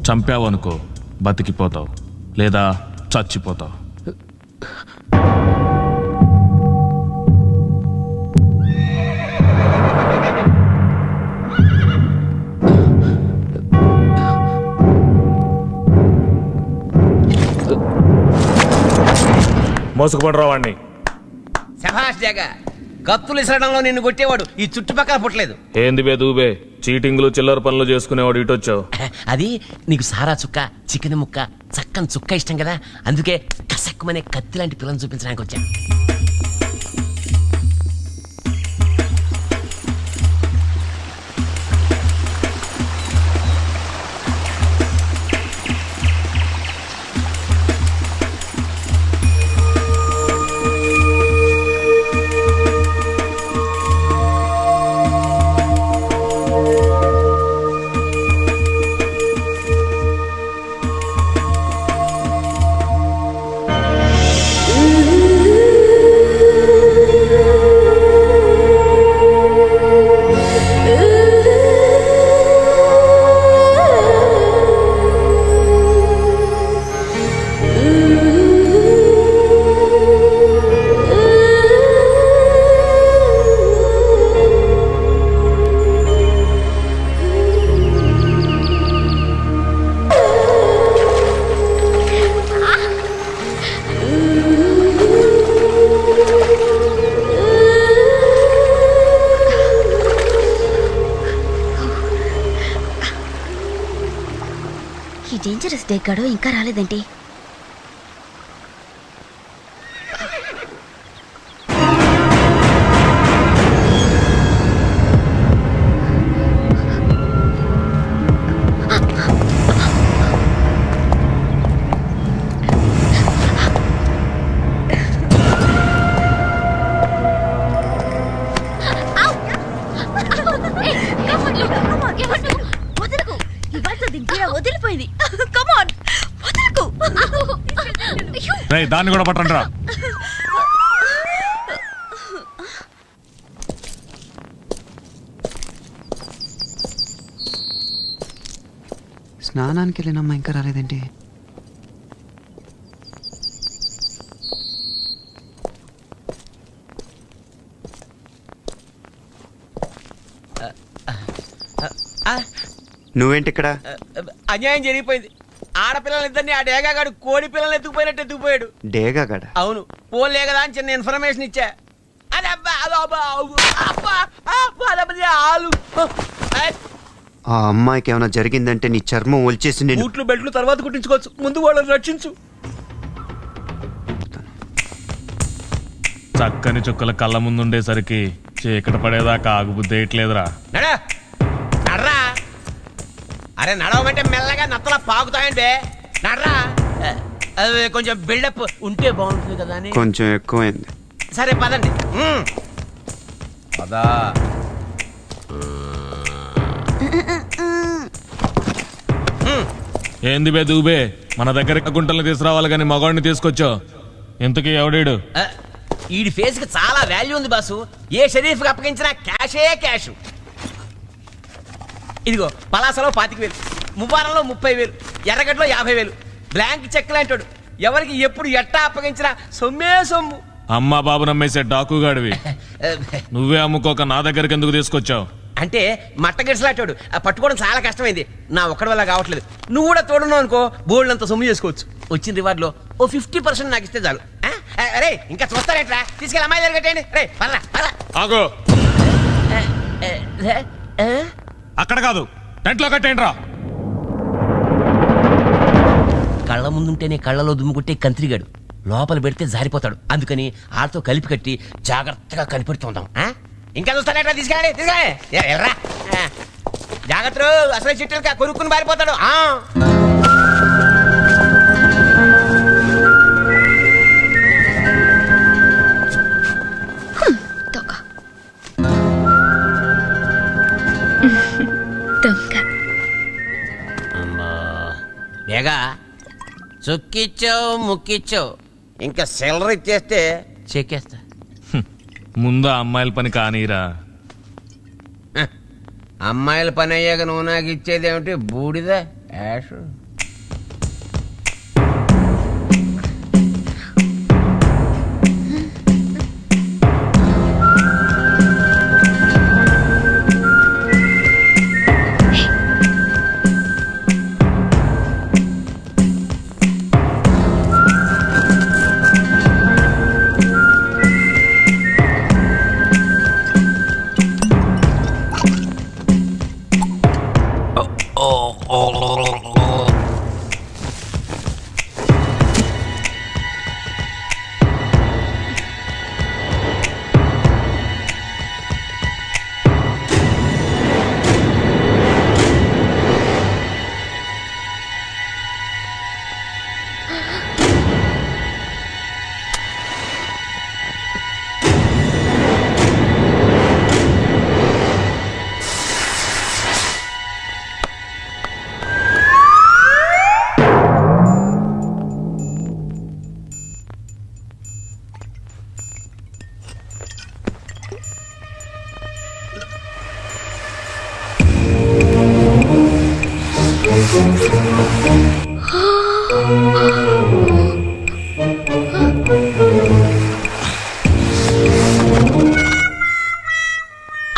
చంపావనుకో బతికిపోతావు, లేదా చచ్చిపోతావు. మోసుకుపడరా వాడిని. శభాష్ జగ, కత్తులు ఇసరడంలో నిన్ను కొట్టేవాడు ఈ చుట్టుపక్కల పుట్టలేదు. ఏంది బే దూబే, చీటింగ్లు చిల్లర పనులు చేసుకునేవాడు ఇటొచ్చావు. అది నీకు సారా చుక్క, చికెన్ ముక్క, చక్కని చుక్క ఇష్టం కదా, అందుకే కసక్కుమనే కత్తి లాంటి పిల్లని చూపించడానికి వచ్చా. డేంజరస్ డే గాడో ఇంకా రాలేదేంటి? వదిలిపోయింది. దాన్ని కూడా పట్టండి రా. స్నానానికి వెళ్ళినమ్మా ఇంకా రాలేదేంటి? నువ్వేంటి ఇక్కడ? అన్యాయం జరిగిపోయింది. ఆడపిల్లలిద్దరిని ఆ డేగాగాడు కోడి పిల్లలు ఎత్తుకుపోయినట్టు ఎత్తుకుపోయాడు. డేగాగాడ? అవును. పోలే కదా అని చిన్న ఇన్ఫర్మేషన్ ఇచ్చా. ఆ అమ్మాయికి ఏమైనా జరిగిందంటే నీ చర్మం ఒలిచేసి నేను బూట్లు బెల్ట్లు తర్వాత కుట్టించుకోవచ్చు. ముందు వాళ్ళని రక్షించు. చక్కని చుక్కల కళ్ళ ముందుండేసరికి చీకటి పడేదాకా ఆగుబుద్ధి వేయట్లేదురా. నడరా. అరే నడవమంటే మెల్లగా నత్తలా పాకుతాయండి. నడరా. అది కొంచెం బిల్డప్ ఉంటే బాగుంటుంది కదా అని. కొంచెం ఎక్కువైంది. సరే పదండి. పదా. ఏంది బే దూబే, మన దగ్గర గుంటల్ని తీసుకురావాలి కానీ మగవాడిని తీసుకొచ్చావు. ఇంతకీ ఎవడీడు? ఈడి ఫేస్ కి చాలా వాల్యూ ఉంది బాసు. ఏ షరీఫ్ కి అప్పగించినా క్యాషే క్యాష్. ఇదిగో పలాసలో 25,000, మువ్వారంలో 30,000, ఎర్రగడ్డలో 50,000. Blank cheque లాంటాడు. ఎవరికి ఎప్పుడు ఎట్టా అప్పగించినా సొమ్మే సొమ్ము. అమ్మా బాబు నమ్మేసే డాకుగాడివి. నువ్వే అమ్ముకోక నా దగ్గరికి ఎందుకు తీసుకొచ్చావు? అంటే మట్టగిడిసలాటాడు. పట్టుకోవడం చాలా కష్టమైంది. నా ఒక్కడి వల్ల కావట్లేదు. నువ్వు కూడా తోడున్నావు అనుకో, బోల్డ్ అంత సొమ్ము చేసుకోవచ్చు. వచ్చిన రివార్డ్ లో ఓ 50% నాకు ఇస్తే చాలు. అరే ఇంకా చూస్తారేంట్రా? తీసుకెళ్ళి అమ్మాయి దగ్గర కట్టేయండి. రే పర్రా పర్రా. ఆగో, అక్కడ కాదు, టెంట్ లో కట్టేయండి రా. కళ్ళ ముందుంటేనే కళ్ళలో దుమ్ముకుంటే కంత్రిగాడు, లోపల పెడితే జారిపోతాడు. అందుకని ఆళ్ళతో కలిపి కట్టి జాగ్రత్తగా కనిపెడుతుందాం. ఇంకా చూస్తానేట్రా? తీసుకెళ్ళండి తీసుకెళ్ళండి. ఎర్రా జాగ్రత్త. అసలు చెట్టుగా కొరుక్కుని పారిపోతాడు. బేగా చుక్కిచ్చావు ముక్కిచ్చావు, ఇంకా సెలరీ ఇచ్చేస్తే చెక్కేస్తా. ముందు అమ్మాయిల పని కానీరా. అమ్మాయిల పని అయ్యాక నువ్వు నాకు ఇచ్చేదేమిటి? బూడిద యాష్.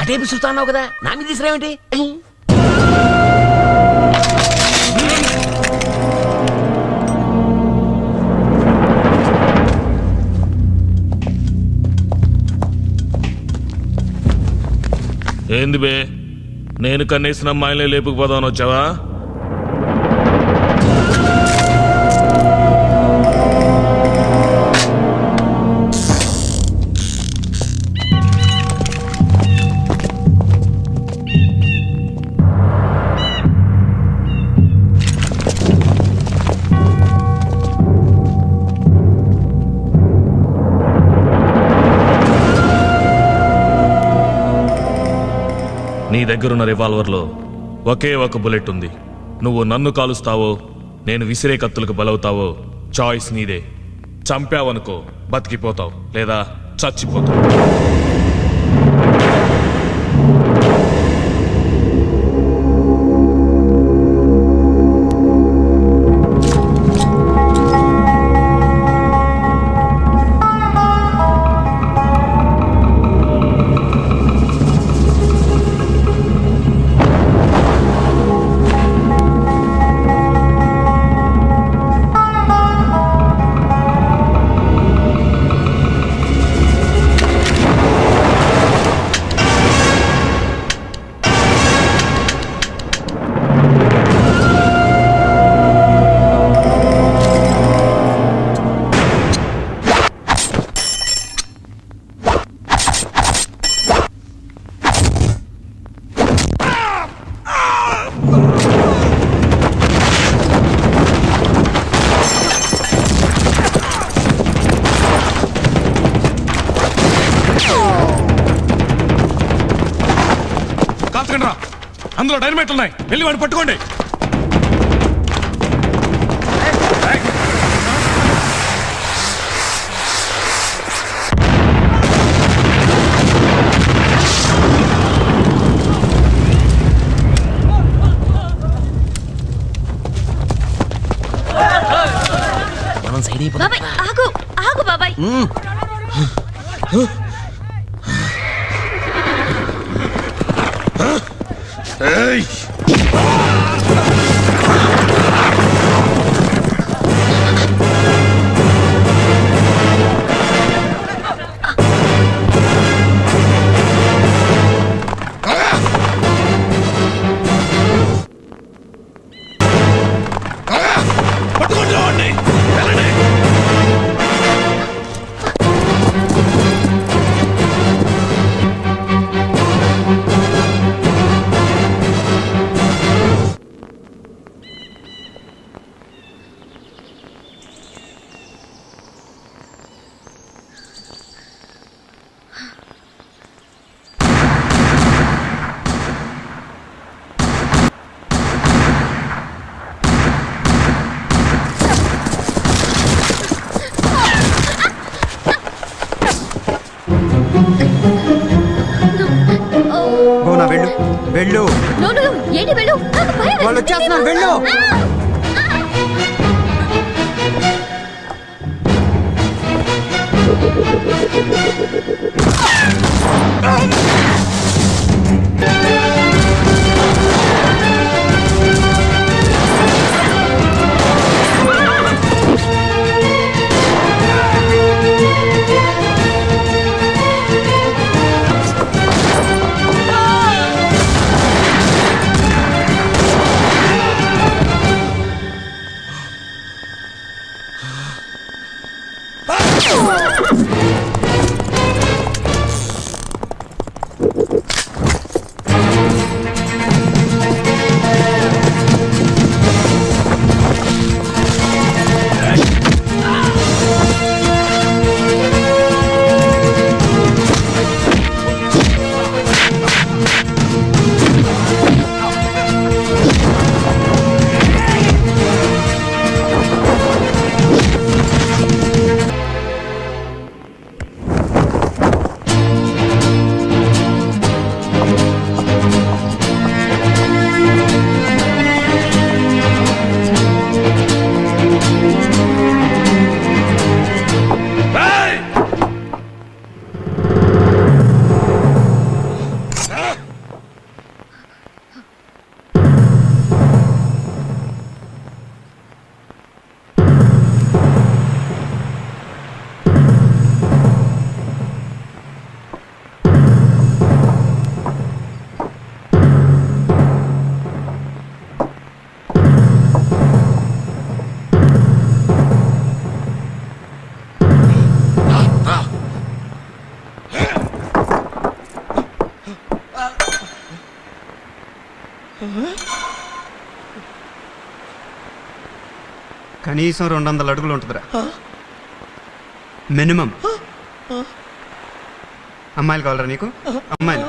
అటే చూస్తున్నావు కదా, నా మీద తీసుకురావేంటి? ఏంది బే, నేను కన్నేసిన అమ్మాయిలే లేపుకుపోదామని వచ్చావా? దగ్గరున్న రివాల్వర్లో ఒకే ఒక బుల్లెట్ ఉంది. నువ్వు నన్ను కాలుస్తావో నేను విసిరే కత్తులకు బలవుతావో చాయిస్ నీదే. చంపావనుకో బతికిపోతావు, లేదా చచ్చిపోతావు. అందులో డైనమైట్లు ఉన్నాయి, వెళ్ళి వాడిని పట్టుకోండి. మనం సైడ్ అయిపోతాం. బాబాయ్ ఆగు ఆగు బాబాయ్. వెళ్ళు. ఏంటి వెళ్ళు? వాళ్ళు వచ్చేస్తున్నారు, వెళ్ళు. కనీసం 200 అడుగులు ఉంటుందిరా మినిమం. అమ్మాయిలు కావాలరా నీకు? అమ్మాయిలు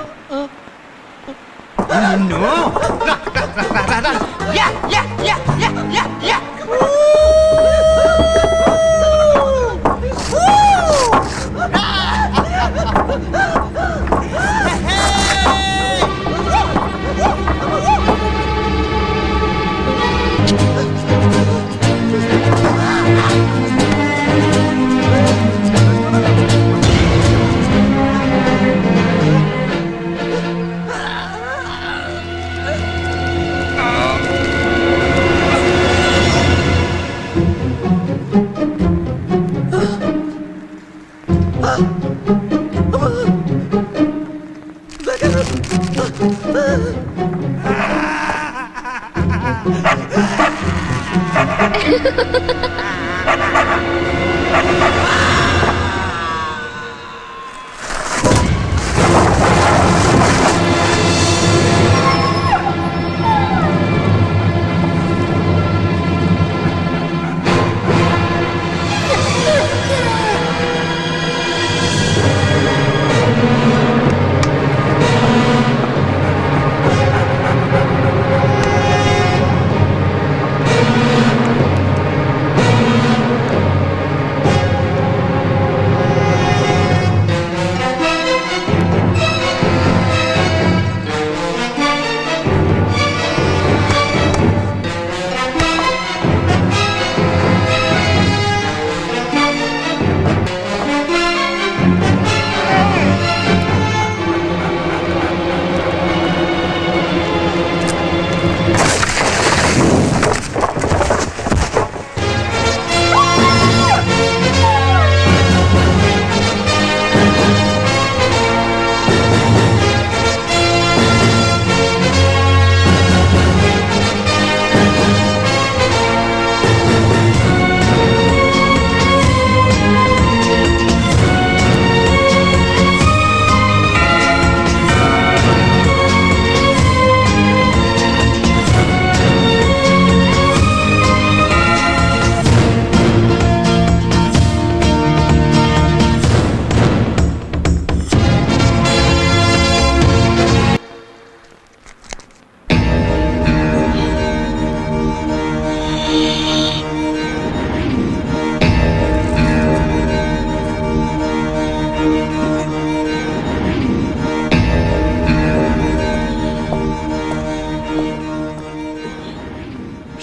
నిన్ను రా, రా, రా, రా, రా. Yeah, yeah, yeah, yeah, yeah, yeah.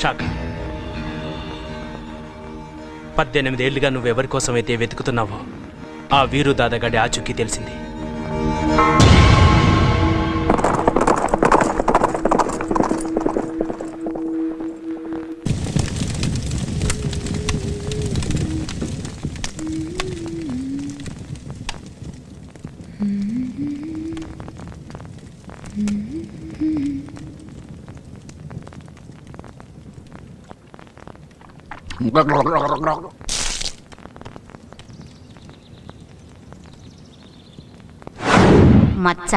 Shock. 18 ఏళ్లుగా నువ్వెవరి కోసమైతే వెతుకుతున్నావో ఆ వీరు దాదాగడి ఆచూకీ తెలిసింది. మచ్చ,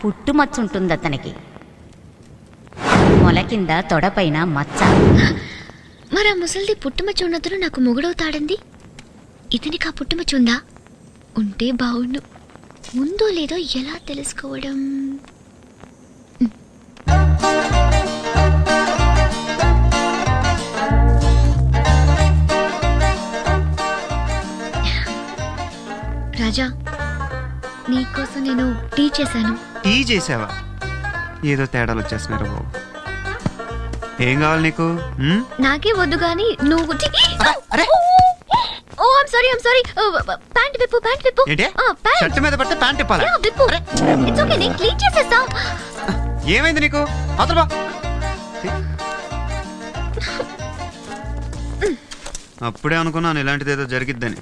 పుట్టుమచ్చ ఉంటుంది అతనికి. మొల కింద తొడపైన మచ్చ. మరి ఆ ముసలిది పుట్టుమచ్చ ఉన్నతను నాకు మొగుడవుతాడంది. ఇతనికి ఆ పుట్టుమచ్చ ఉందా? ఉంటే బావుండు. ఉందో లేదో ఎలా తెలుసుకోవడం? రాజా, నీకోసం నేను టీ చేశాను. టీ చేసావా? ఏదో తేడాలు వచ్చేస్తున్నారు బాబు. ఏం కావాలి నీకు? నాకే వద్దు గాని నువ్వు ఓ ఐమ్ సారీ ప్యాంట్ విప్పు. ఏంటి? షర్ట్ మీద పడితే ప్యాంట్ ఇప్పాలా? విప్పు. ఇట్స్ ఓకే, నేను క్లీన్ చేసేస్తా. ఏమైంది నీకు? అవతల బా. అప్పుడే అనుకున్నాను ఇలాంటిదేదో జరిగిద్దని.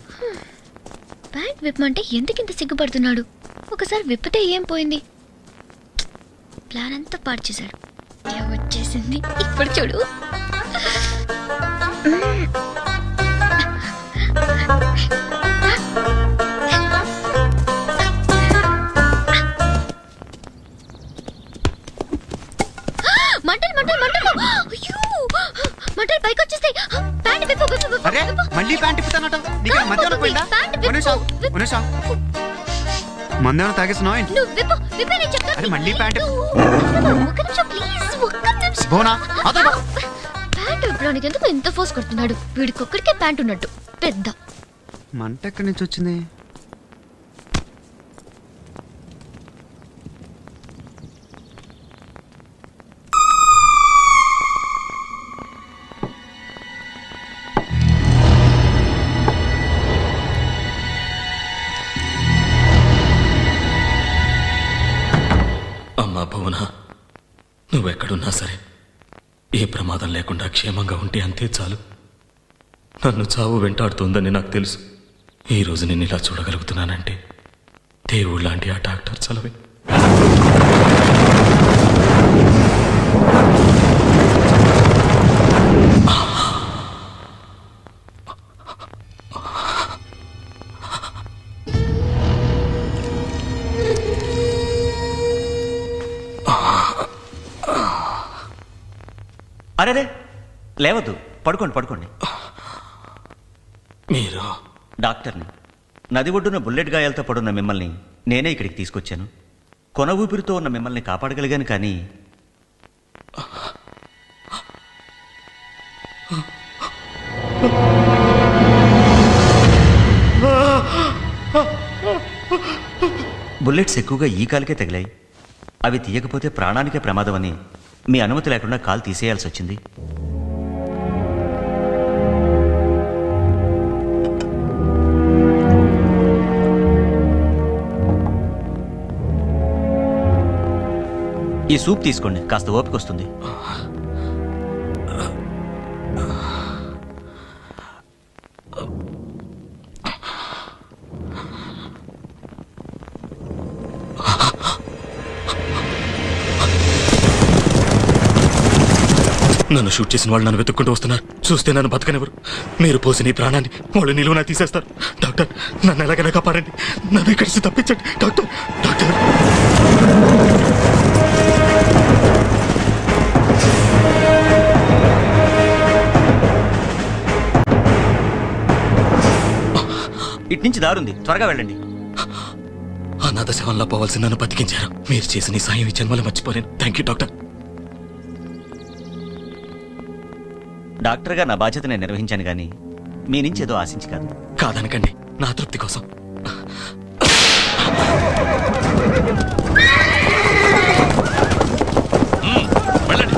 ప్యాంట్ విప్పమంటే ఎందుకింత సిగ్గుపడుతున్నాడు? ఒకసారి విప్పితే ఏం పోయింది? ప్లాన్ అంతా పాడు చేశాడు. వచ్చేసింది ఇప్పుడు చూడు. మంటలు పైకి వచ్చేస్తాయి. ప్యాంట్ విప్పు. అరే మళ్ళీ ప్యాంట్ ఇప్పుతానట. నీకు మధ్యలో పోయిందా? మందేమైనా తాగేస్తున్నావా ఏంటి? అరే మళ్ళీ ప్యాంట్ బోనా అతను ప్యాంట్ విప్పడానికి ఎందుకు ఎంత ఫోర్స్ కొడుతున్నాడు? వీడికొక్కడికే ప్యాంట్ ఉన్నట్టు పెద్ద మంట ఎక్కడి నుంచి వచ్చింది? అమ్మా భువన, నువ్వెక్కడున్నా సరే ఏ ప్రమాదం లేకుండా క్షేమంగా ఉంటే అంతే చాలు. నన్ను చావు వెంటాడుతుందని నాకు తెలుసు. ఈరోజు నేను ఇలా చూడగలుగుతున్నానంటే దేవుడు లాంటి ఆ డాక్టర్ చలవే. అరే లేవద్దు, పడుకోండి పడుకోండి. మీరు డాక్టర్ని. నది ఒడ్డున బుల్లెట్ గాయాలతో పడున్న మిమ్మల్ని నేనే ఇక్కడికి తీసుకొచ్చాను. కొన ఊపిరితో ఉన్న మిమ్మల్ని కాపాడగలిగాను, కానీ బుల్లెట్స్ ఎక్కువగా ఈ కాలుకే తగిలాయి. అవి తీయకపోతే ప్రాణానికే ప్రమాదం అని మీ అనుమతి లేకుండా కాలు తీసేయాల్సి వచ్చింది. ఈ సూప్ తీసుకోండి, కాస్త ఓపిక వస్తుంది. నన్ను షూట్ చేసిన వాళ్ళు నన్ను వెతుక్కుంటూ వస్తున్నారు. చూస్తే నన్ను బతకనివ్వరు. మీరు పోసిన ఈ ప్రాణాన్ని వాళ్ళు నిలువునా తీసేస్తారు. డాక్టర్, నన్ను ఎలాగైనా కాపాడండి. నన్ను ఇక్కడి నుంచి తప్పించండి డాక్టర్. డాక్టర్, ఇటు నుంచి దారుంది, త్వరగా వెళ్ళండి. అనాథ శవంలా పోవాల్సి నన్ను బతికించారు. మీరు చేసిన ఈ సాయం ఈ జన్మలో మర్చిపోలేను. Thank you doctor. డాక్టర్గా నా బాధ్యత నేను నిర్వహించాను, కానీ మీ నుంచి ఏదో ఆశించి కాదు. కాదనకండి, నా తృప్తి కోసం. వెళ్ళండి.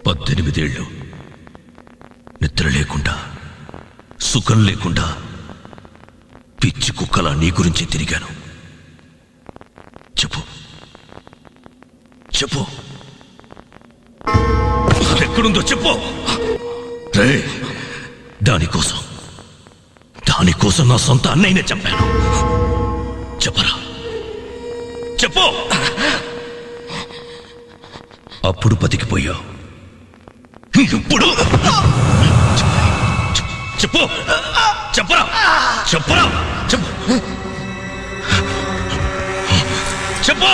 పద్దెనిమిదేళ్ళు నిద్ర లేకుండా, సుఖం లేకుండా పిచ్చి కుక్కలా నీ గురించి తిరిగాను. చెప్పు చెప్పు, ఎక్కడుందో చెప్పు. రే, దానికోసం నా సొంత అన్నయ్యనే చెప్పాను. చెప్పరా, చెప్పు. అప్పుడు బతికిపోయావు, ఇప్పుడు చెప్పు. చెప్పరా, చెప్పరా, చెప్పు చెప్పు.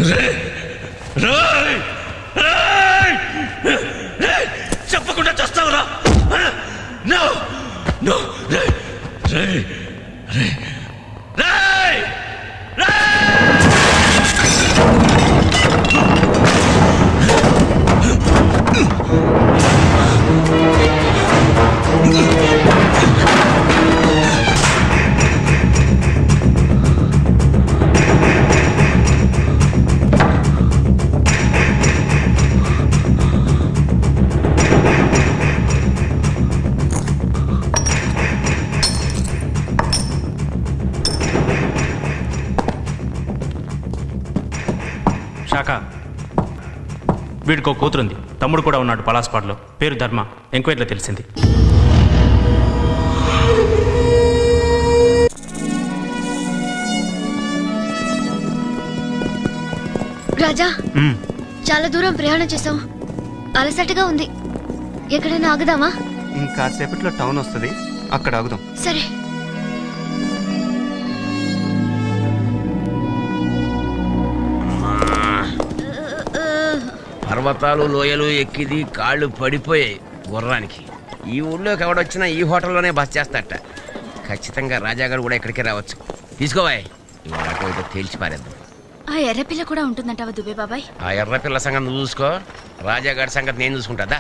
రే, వీడికి ఒక కూతురుంది, తమ్ముడు కూడా ఉన్నాడు పలాస్పాడ్లో, పేరు ధర్మ. ఎంక్వైరీలో తెలిసింది. రాజా, చాలా దూరం ప్రయాణం చేసాం, అలసటగా ఉంది. ఎక్కడైనా ఆగుదామా? ఇంకాసేపట్లో టౌన్ వస్తుంది, అక్కడ ఆగుదాం. సరే. పర్వతాలు లోయలు ఎక్కిది కాళ్ళు పడిపోయాయి గుర్రానికి. ఈ ఊళ్ళోకి ఎవడొచ్చినా ఈ హోటల్లోనే బస్ చేస్తాట. ఖచ్చితంగా రాజాగారు కూడా ఇక్కడికే రావచ్చు. తీసుకోవాయ్, ఇవాళ అటు ఇటు తేల్చి పారేద్దాం. ఆ ఎర్రపిల్ల కూడా ఉంటుందంటావా దుబే బాబాయ్? ఆ ఎర్రపిల్ల సంగతి నువ్వు చూసుకో, రాజాగారి సంగతి నేను చూసుకుంటా.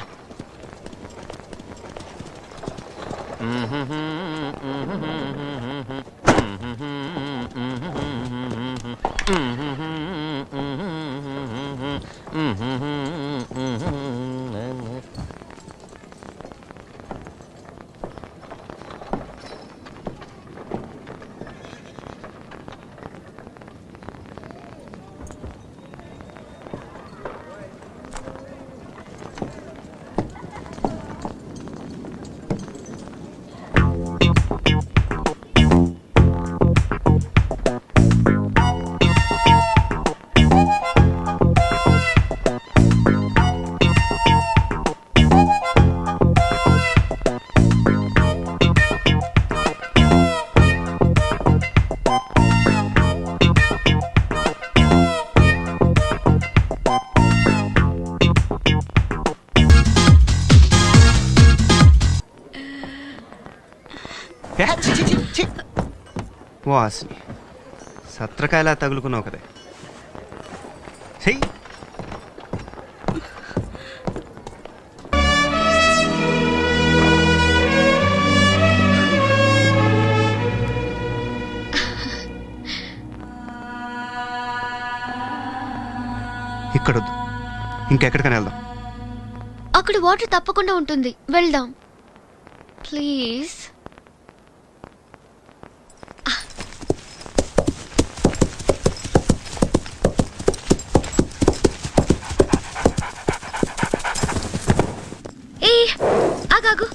వాసిని సత్రకాయలా తగులుకున్నావు కదా. చెయ్యి. ఇక్కడొద్దు, ఇంకెక్కడికైనా వెళ్దాం. అక్కడ వాటర్ తప్పకుండా ఉంటుంది, వెళ్దాం ప్లీజ్. ఏ ఆగాగు.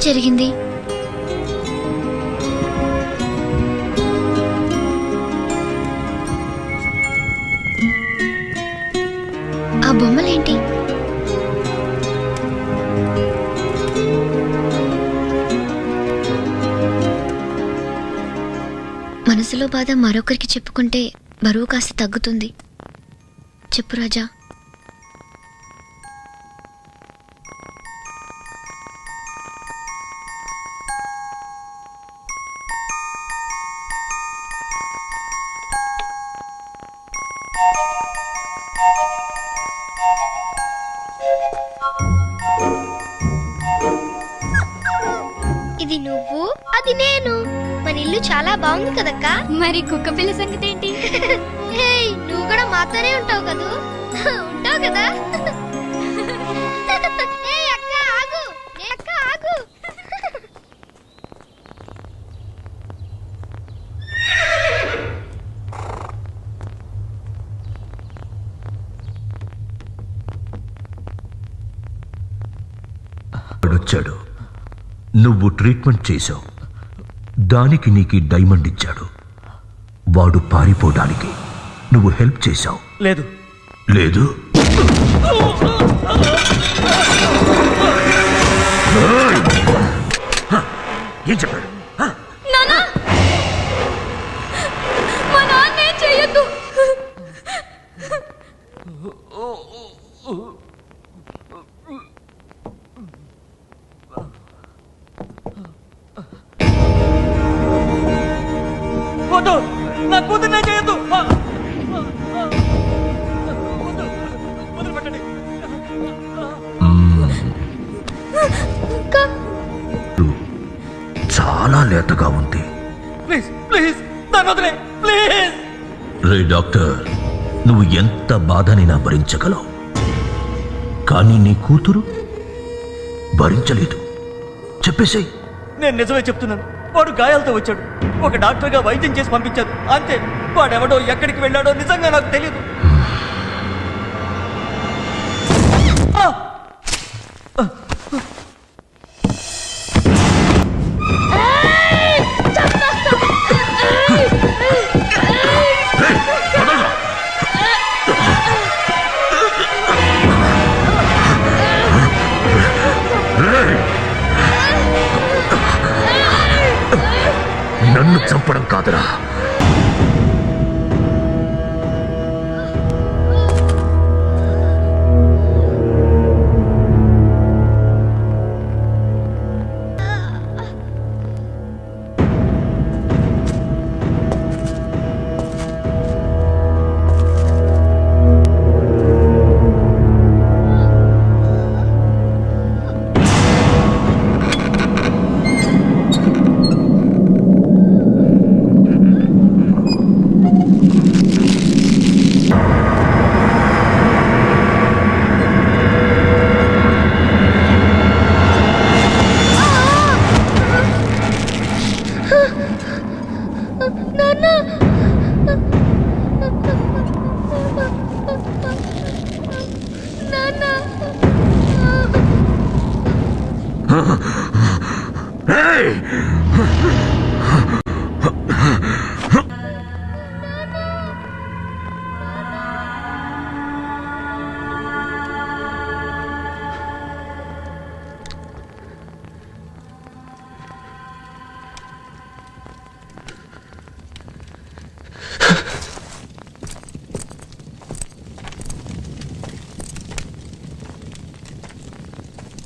జరిగింది? ఆ బొమ్మలేంటి? మనసులో బాధ మరొకరికి చెప్పుకుంటే బరువు కాస్త తగ్గుతుంది. చెప్పు రాజా. ఇది నువ్వు అది నేను మన ఇల్లు చాలా బాగుంది కదక్క. మరి కుక్క పిల్ల సంగతి ఏంటి? నువ్వు కూడా మాతోనే ఉంటావు కదూ. ఉంటావు కదా. అక్క ఆగు, అక్క ఆగు. వచ్చాడు, నువ్వు ట్రీట్మెంట్ చేశావు, దానికి నీకు డైమండ్ ఇచ్చాడు. వాడు పారిపోవడానికి నువ్వు హెల్ప్ చేశావు. లేదు లేదు ఏం చెప్పాడు? చెయ్యొద్దు. వద్దు, నా కూతుర్నే చేయొద్దు. చాలా లేతగా ఉంది. ప్లీజ్ ప్లీజ్ నన్ను వదిలే, ప్లీజ్. రే డాక్టర్, నువ్వు ఎంత బాధనైనా భరించగలవు, కానీ నీ కూతురు భరించలేదు. చెప్పేసేయ్. నేను నిజమే చెప్తున్నాను. వాడు గాయాలతో వచ్చాడు. ఒక డాక్టర్గా వైద్యం చేసి పంపించారు, అంతే. వాడెవడో ఎక్కడికి వెళ్ళాడో నిజంగా నాకు తెలియదు. నన్ను చంపడం కాదురా,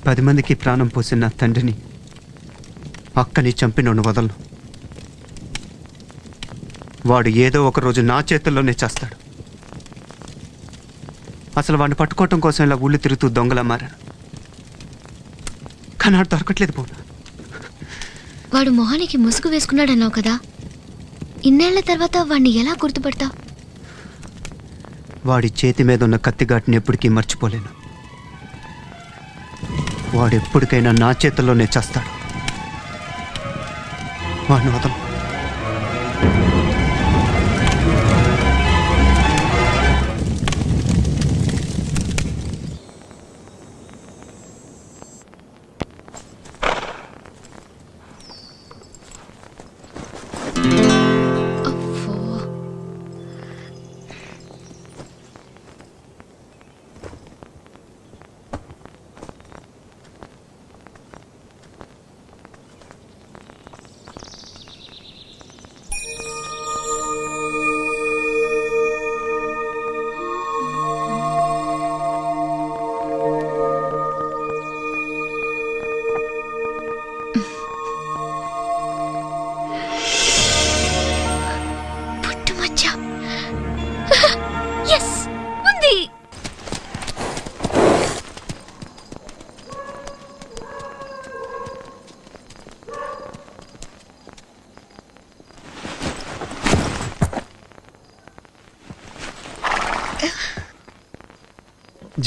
పది మందికి ప్రాణం పోసిన నా తండ్రిని, అక్కని చంపినోడు వదలను. వాడు ఏదో ఒక రోజు నా చేతుల్లోనే చేస్తాడు. అసలు వాడిని పట్టుకోవటం కోసం ఇలా ఊళ్ళు తిరుగుతూ దొంగలా మారాను, కానీ వాడు దొరకట్లేదు. పోనా వాడు మొహానికి ముసుగు వేసుకున్నాడన్నావు కదా, ఇన్నేళ్ల తర్వాత వాడిని ఎలా గుర్తుపడతావు? వాడి చేతి మీద ఉన్న కత్తిఘాటుని ఎప్పటికీ మర్చిపోలేను. వాడు ఎప్పటికైనా నా చేతుల్లోనే చేస్తాడు. వాడిని వదలను.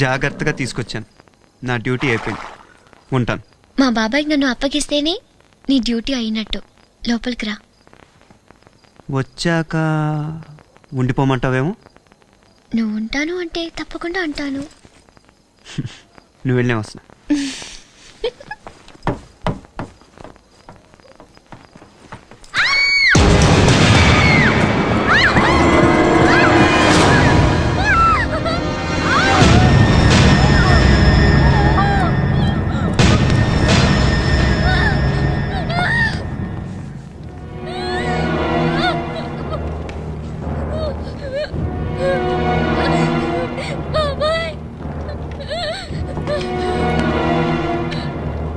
జాగ్రత్తగా తీసుకొచ్చాను. నా డ్యూటీ అయిపోయింది. ఉంటాను. మా బాబాయ్ నన్ను అప్పగిస్తేనే నీ డ్యూటీ అయినట్టు. లోపలికి రా. వచ్చాక ఉండిపోమంటావేమో. నువ్వు ఉంటాను అంటే తప్పకుండా అంటాను. నువ్వు వెళ్ళే వస్తున్నా.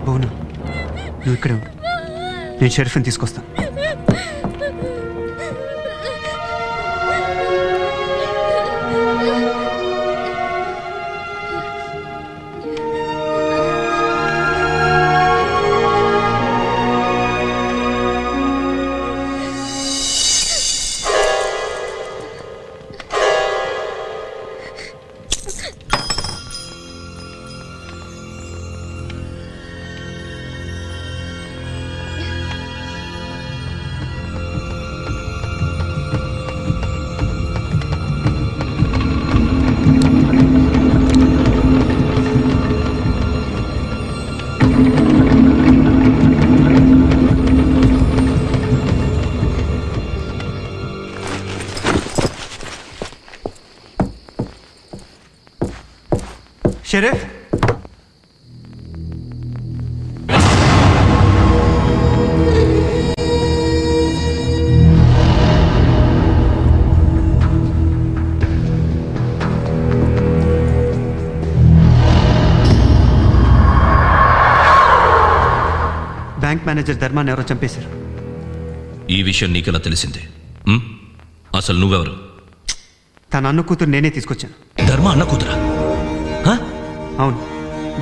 బోనా, నువ్వు ఇక్కడే ఉండు. నేను షరీఫ్ని తీసుకొస్తాను. షరీఫ్, బ్యాంక్ మేనేజర్ ధర్మాన్ని ఎవరో చంపేశారు. ఈ విషయం నీకెలా తెలిసింది? అసలు నువ్వెవరు? తన అన్న కూతురు నేనే తీసుకొచ్చాను. ధర్మ అన్న కూతురా? అవును.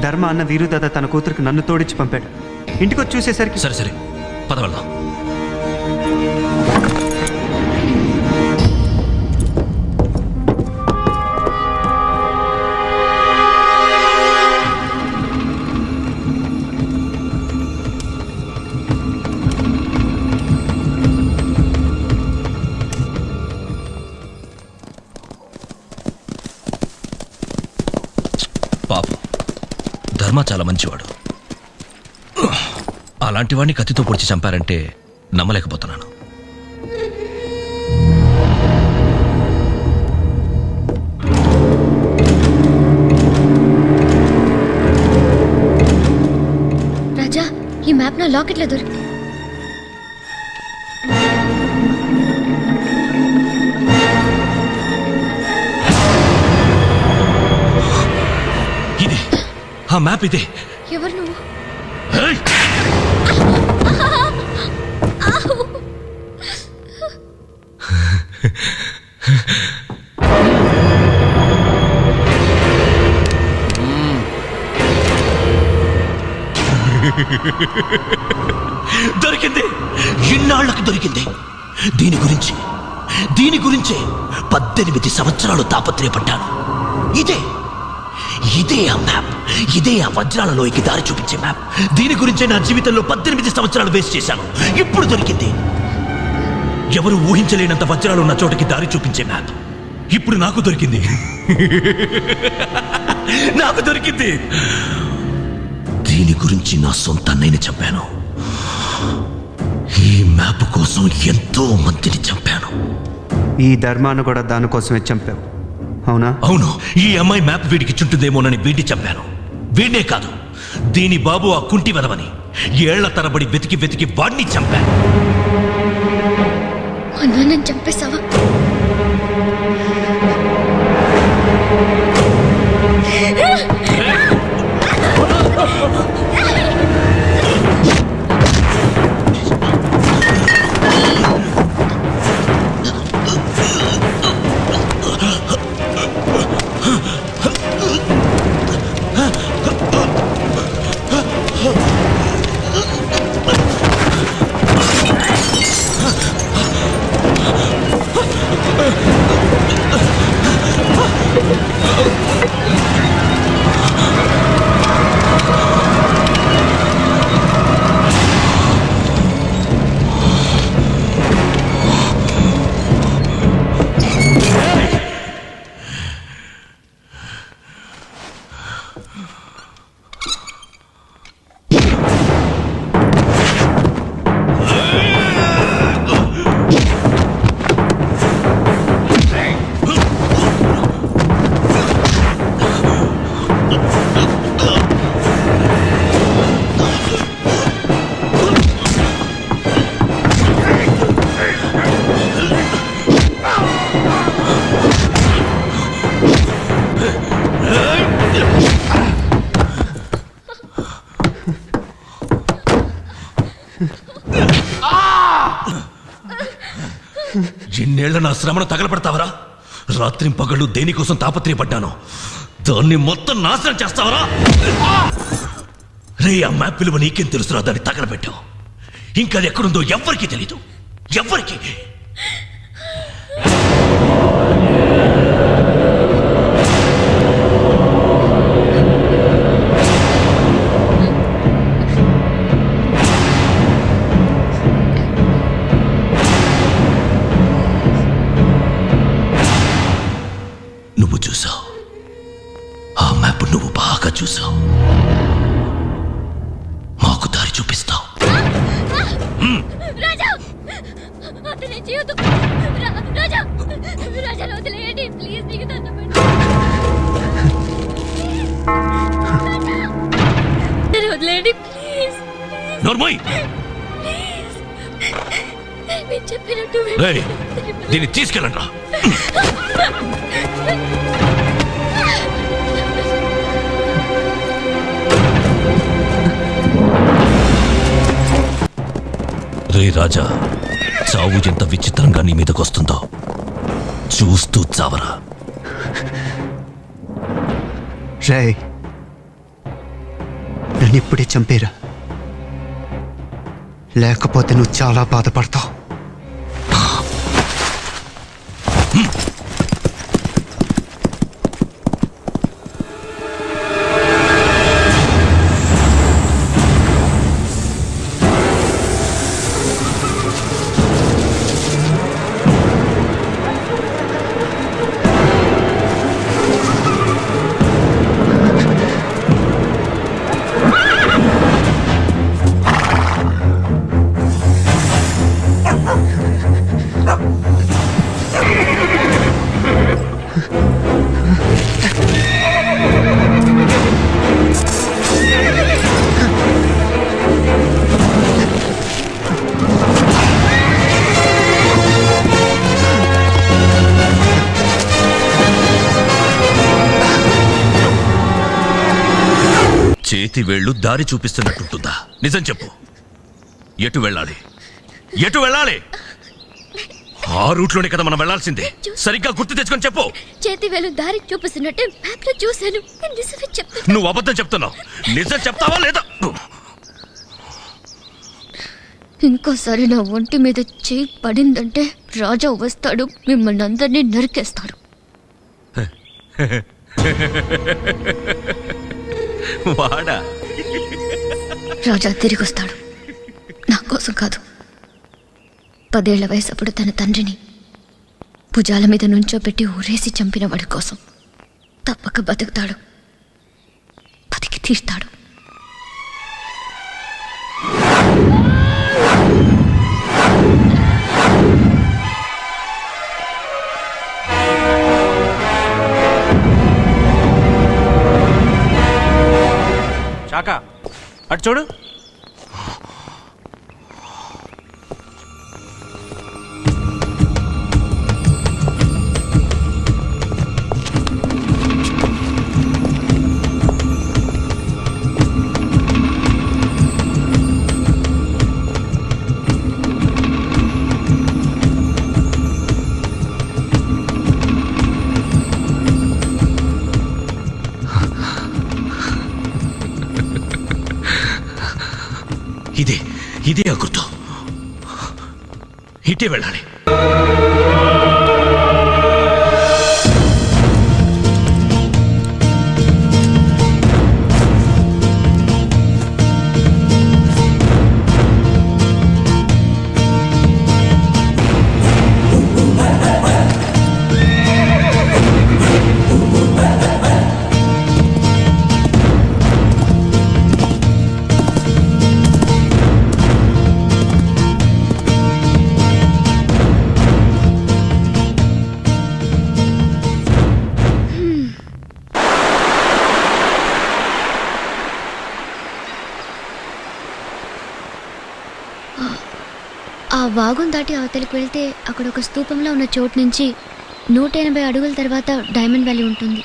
ధర్మ అన్న వీరుదాద తన కూతురికి నన్ను తోడిచ్చి పంపాడు. ఇంటికి వచ్చి చూసేసరికి సరే సరే పద వెళ్దాం. పాపం ధర్మ చాలా మంచివాడు. అలాంటి వాడిని కత్తితో పొడిచి చంపారంటే నమ్మలేకపోతున్నాను. రాజా, ఈ మ్యాప్ నా లాకెట్లో దొరికింది. ఇదే ఆ మ్యాప్. ఇదే. ఎవరు నువ్వు? దొరికింది. ఇన్నాళ్లకు దొరికింది. దీని గురించే 18 సంవత్సరాలు తాపత్రయపడ్డాను. ఇదే ఆ మ్యాప్. ఇదే ఆ వజ్రాల లోయకి దారి చూపించే మ్యాప్. దీని గురించే నా జీవితంలో 18 సంవత్సరాలు వేస్ట్ చేశాను. ఇప్పుడు దొరికింది. ఎవరు ఊహించలేనంత వజ్రాలు ఉన్న చోటకి దారి చూపించే మ్యాప్ ఇప్పుడు నాకు దొరికింది. నాకు దొరికింది. దీని గురించి నా సొంత అన్నయ్యని చంపాను. ఈ మ్యాప్ కోసం ఎంతో మందిని చంపాను. ఈ ధర్మాన్ని కూడా దానికోసమే చంపావు, అవునా? అవును. ఈ అమ్మాయి మ్యాప్ వీడికి చుట్టుదేమోనని వీడిని చంపాను. వీడినే కాదు, దీని బాబు ఆ కుంటి వెదవని ఏళ్ల తరబడి వెతికి వాడిని చంపాను. నన్ను చంపేశావా? ఎన్నేళ్ల నా శ్రమను తగలబడతావరా? రాత్రి పగళ్ళు దేనికోసం తాపత్రయపడ్డాను, దాన్ని మొత్తం నాశనం చేస్తావరా? రే, ఆ మ్యాప్ విలువ నీకేం తెలుసురా? దాన్ని తగలబెట్టావు. ఇంకా అది ఎక్కడుందో ఎవ్వరికీ తెలీదు, ఎవ్వరికి. నువ్వు చూసావు, ఆ మ్యాప్ నువ్వు బాగా చూసావు. మాకు దారి చూపిస్తావు. దీన్ని తీసుకెళ్ళండి. రే రాజా, చావు ఎంత విచిత్రంగా నీ మీదకి వస్తుందో చూస్తూ చావరా. రే, నన్ను ఇప్పుడే చంపేరా, లేకపోతే నువ్వు చాలా బాధపడతావు. చేతి వేళ్ళు దారి చూపిస్తున్నట్టుంటుందా? నిజం చెప్పు, ఎటు వెళ్ళాలి? ఎటు వెళ్ళాలి? ఆ రూట్లోనే కదా మనం వెళ్ళాల్సిందే. సరిగ్గా గుర్తు తెచ్చుకొని చెప్పు. చేతి వేలు దారి చూపిస్తున్నట్టే మ్యాప్ లో చూశాను. నిజమే చెప్తా. నువ్వు అబద్ధం చెప్తున్నావు. నిజం చెప్తావా లేదా? ఇంకోసారి నా ఒంటి మీద చేయి పడిందంటే రాజా వస్తాడు, మిమ్మల్ని అందరినీ నరికేస్తాడు. వాడా? రాజా తిరిగి వస్తాడు, నా కోసం కాదు. 10 ఏళ్ల వయసప్పుడు తన తండ్రిని భుజాల మీద నుంచోబెట్టి ఊరేసి చంపిన వాడి కోసం తప్పక బతుకుతాడు, బతికి తీస్తాడు. శాఖ అటు చూడు. ఇదే ఆ గుర్తు. ఇటే వెళ్ళాలి. ఆ వాగును దాటి అవతలికి వెళ్తే అక్కడ ఒక స్తూపంలో ఉన్న చోటు నుంచి 180 అడుగుల తర్వాత డైమండ్ వ్యాలీ ఉంటుంది.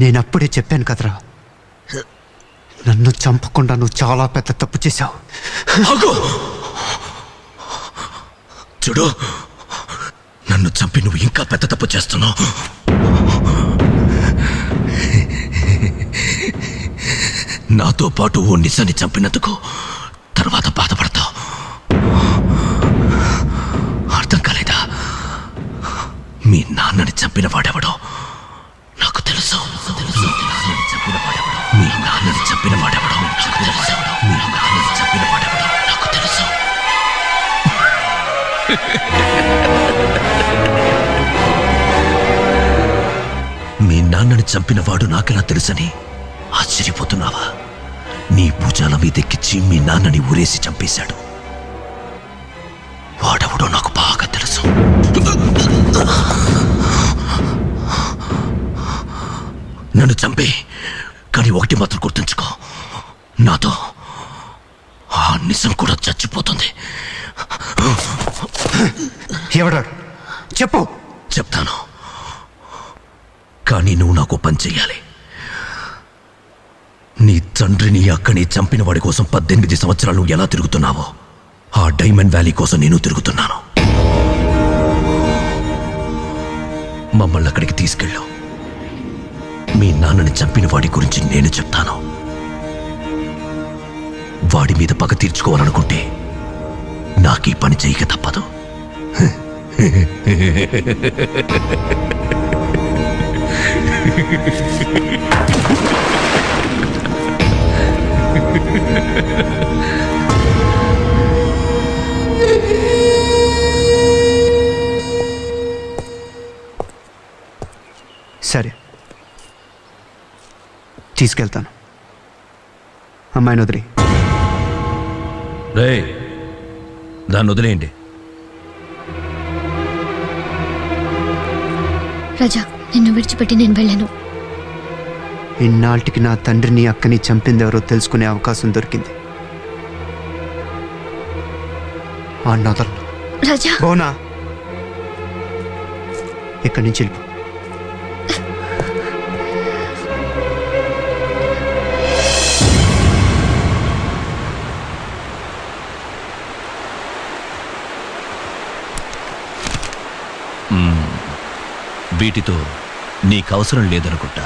నేను అప్పుడే చెప్పాను కదరా, నన్ను చంపకుండా నువ్వు చాలా పెద్ద తప్పు చేశావు. చూడు, నన్ను చంపి నువ్వు ఇంకా పెద్ద తప్పు చేస్తున్నావు. నాతో పాటు ఓ నిజాన్ని చంపినందుకు తర్వాత బాధపడతావు. అర్థం కాలేదా? మీ నాన్నని చంపిన వాడెవడో నాకు తెలుసు. మీ నాన్నని చంపిన వాడెవడో నాకు తెలుసు. మీ నాన్నని చంపిన వాడెవడో నాకు తెలుసు. మీ నాన్నని చంపిన వాడు నాకెలా తెలుసని ఆశ్చర్యపోతున్నావా? నీ భుజాల మీదెక్కించి మీ నాన్నని ఊరేసి చంపేశాడు. వాడెవడో నాకు బాగా తెలుసు. నన్ను చంపే, కానీ ఒకటి మాత్రం గుర్తుంచుకో, నాతో ఆ నిజం కూడా చచ్చిపోతుంది. ఎవడాడు చెప్పు. చెప్తాను, కానీ నువ్వు నాకు పని చెయ్యాలి. నీ తండ్రిని అక్కని చంపిన వాడి కోసం 18 సంవత్సరాలు ఎలా తిరుగుతున్నావో ఆ డైమండ్ వ్యాలీ కోసం నేను తిరుగుతున్నాను. మమ్మల్ని అక్కడికి తీసుకెళ్ళు. మీ నాన్నని చంపిన వాడి గురించి నేను చెప్తాను. వాడి మీద పగ తీర్చుకోవాలనుకుంటే నాకీ పని చేయక తప్పదు. సరే, తీసుకెళ్తాను. అమ్మాయిని వదిలి. రే, దాన్ని వదిలేయండి. రాజా, నిన్ను విడిచిపెట్టి నేను వెళ్ళాను. ఇన్నాళ్ళకి నా తండ్రిని అక్కని చంపింది ఎవరో తెలుసుకునే అవకాశం దొరికింది. ఆ నదర్లు రాజా, బోనా, ఇక్కడి నుంచి వెళ్ళిపో. వీటితో నీకు అవసరం లేదనుకుంటా.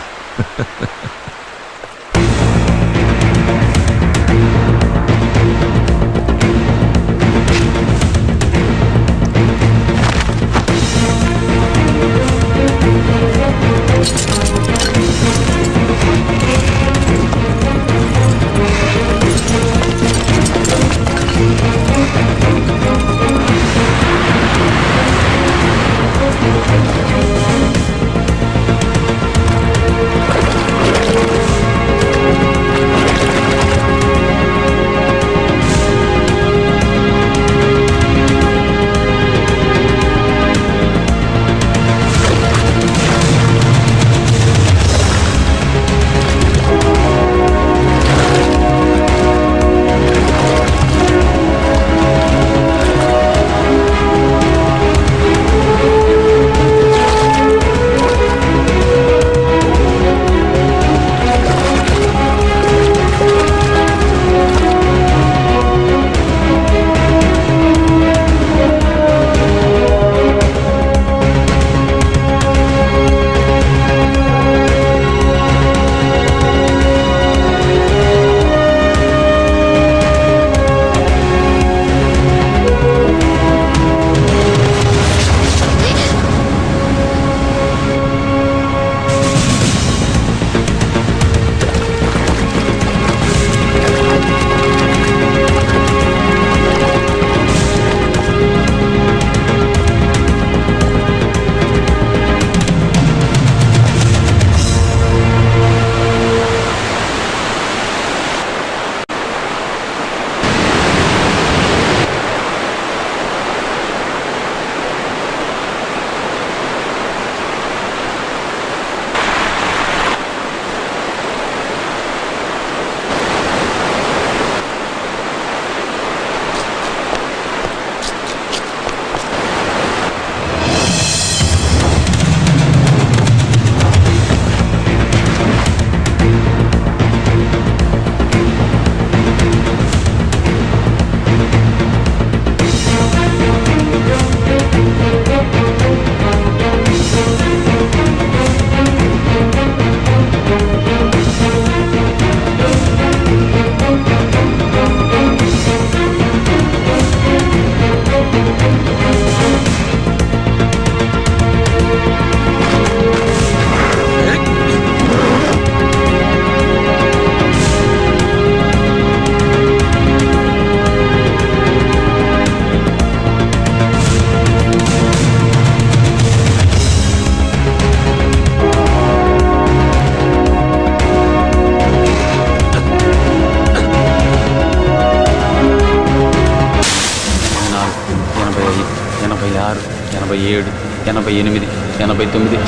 87, 88, 89.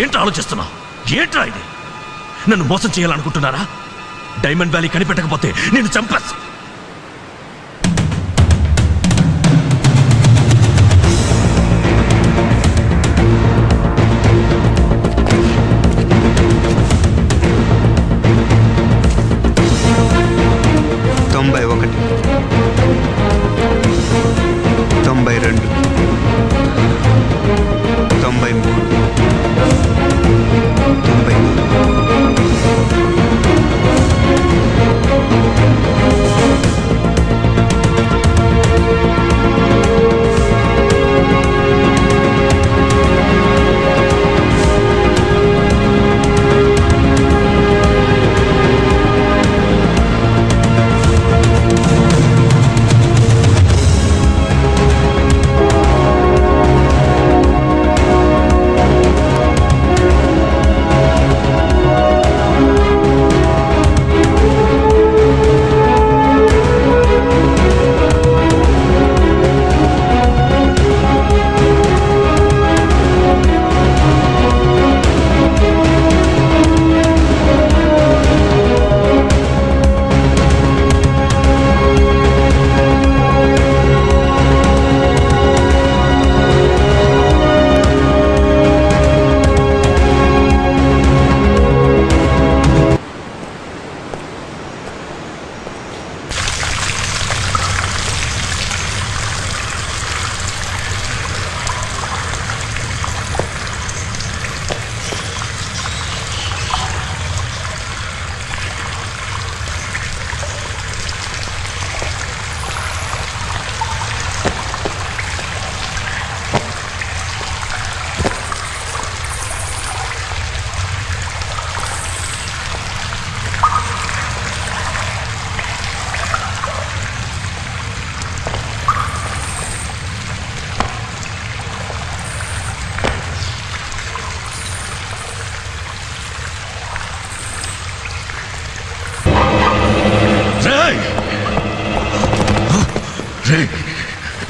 ఏంట్రా ఆలోచిస్తున్నావు? ఏంట్రా ఇది? నన్ను మోసం చేయాలనుకుంటున్నారా? డైమండ్ వ్యాలీ కనిపెట్టకపోతే నేను చంపేస్తా.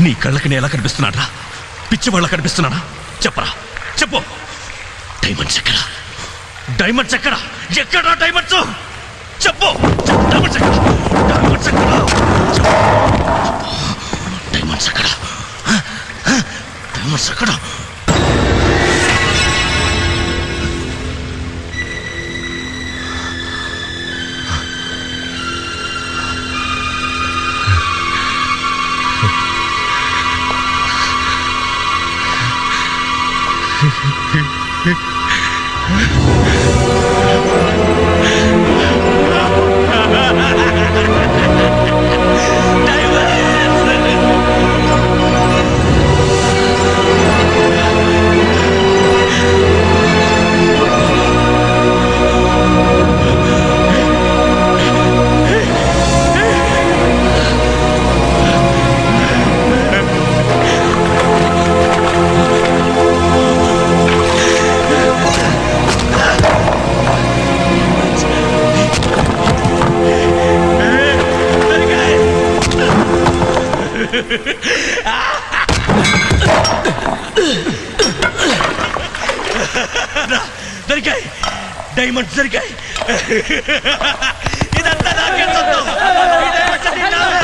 నీ కళ్ళకి నేను ఎలా కనిపిస్తున్నాడా? పిచ్చి వాళ్ళ కనిపిస్తున్నానా? చెప్పరా, చెప్పు. డైమండ్స్ ఎక్కడా? డైమండ్స్ ఎక్కడా? ఎక్కడా డైమండ్స్? చెప్పు. డైమండ్స్ ఎక్కడా? డైమండ్స్ ఎక్కడా? డైమండ్స్ ఎక్కడా? డైమండ్స్ ఎక్కడా? దొరికాయి, డైమండ్స్ దొరికాయి. ఇదంతా నాకే సొంతం. ఈ డైమండ్స్ అన్నీ నావే.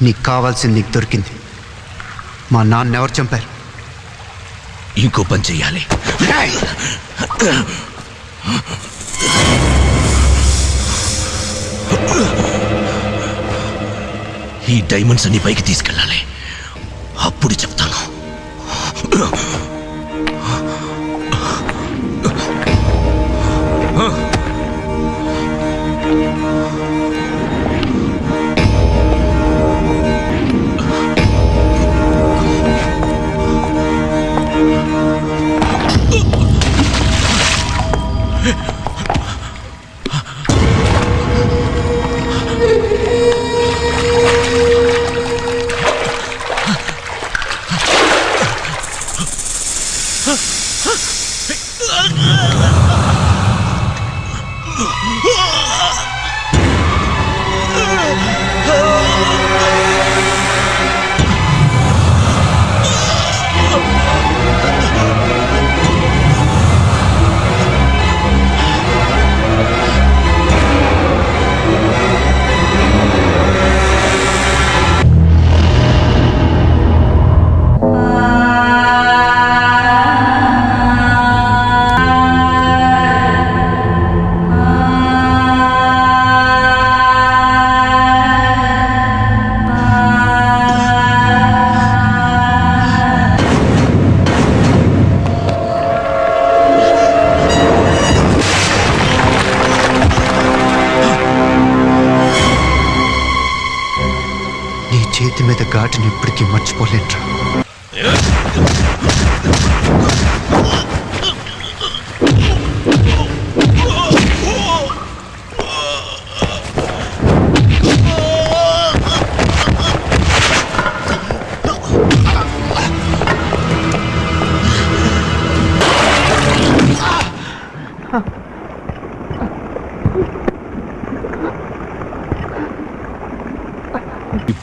నీకు కావాల్సింది నీకు దొరికింది. మా నాన్న ఎవరు చంపారు? ఇంకో పని చెయ్యాలి. ఈ డైమండ్స్ అన్ని పైకి తీసుకెళ్ళాలి. అప్పుడు చెప్తాను. చేతి మీద ఘాటుని ఇప్పటికీ మర్చిపోలేట్రా.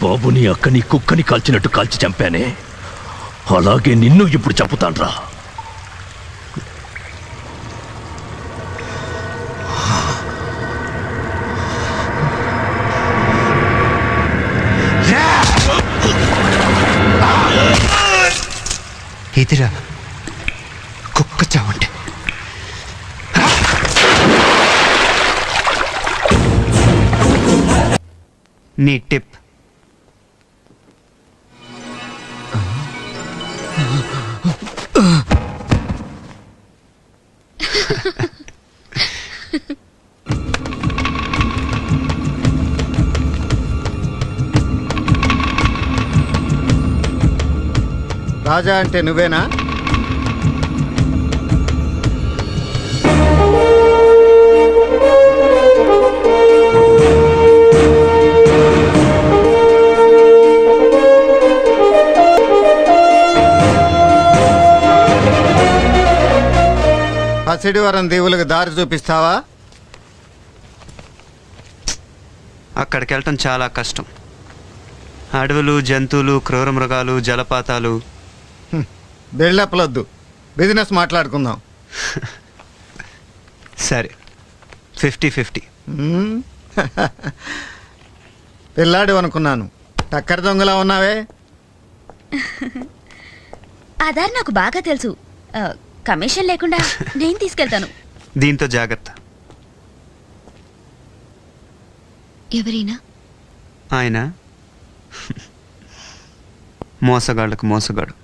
బాబుని అక్కని కుక్కని కాల్చినట్టు కాల్చి చంపానే, అలాగే నిన్ను ఇప్పుడు చంపుతాన్రా. ఇదిరా కుక్క చావంటే. నీ టిప్ రాజా అంటే నువ్వేనా? పసిడివరం దీవులకు దారి చూపిస్తావా? అక్కడికి వెళ్ళటం చాలా కష్టం. అడవులు, జంతువులు, క్రూర మృగాలు, జలపాతాలు. బిల్డప్లొద్దు, బిజినెస్ మాట్లాడుకుందాం. సరే 50-50. పిల్లాడు అనుకున్నాను, టక్కర దొంగలా ఉన్నావే. ఆధార్ నాకు బాగా తెలుసు. కమిషన్ లేకుండా నేను తీసుకెళ్తాను. దీంతో జాగ్రత్త. ఎవరైనా ఆయన మోసగాళ్ళకు మోసగాడు.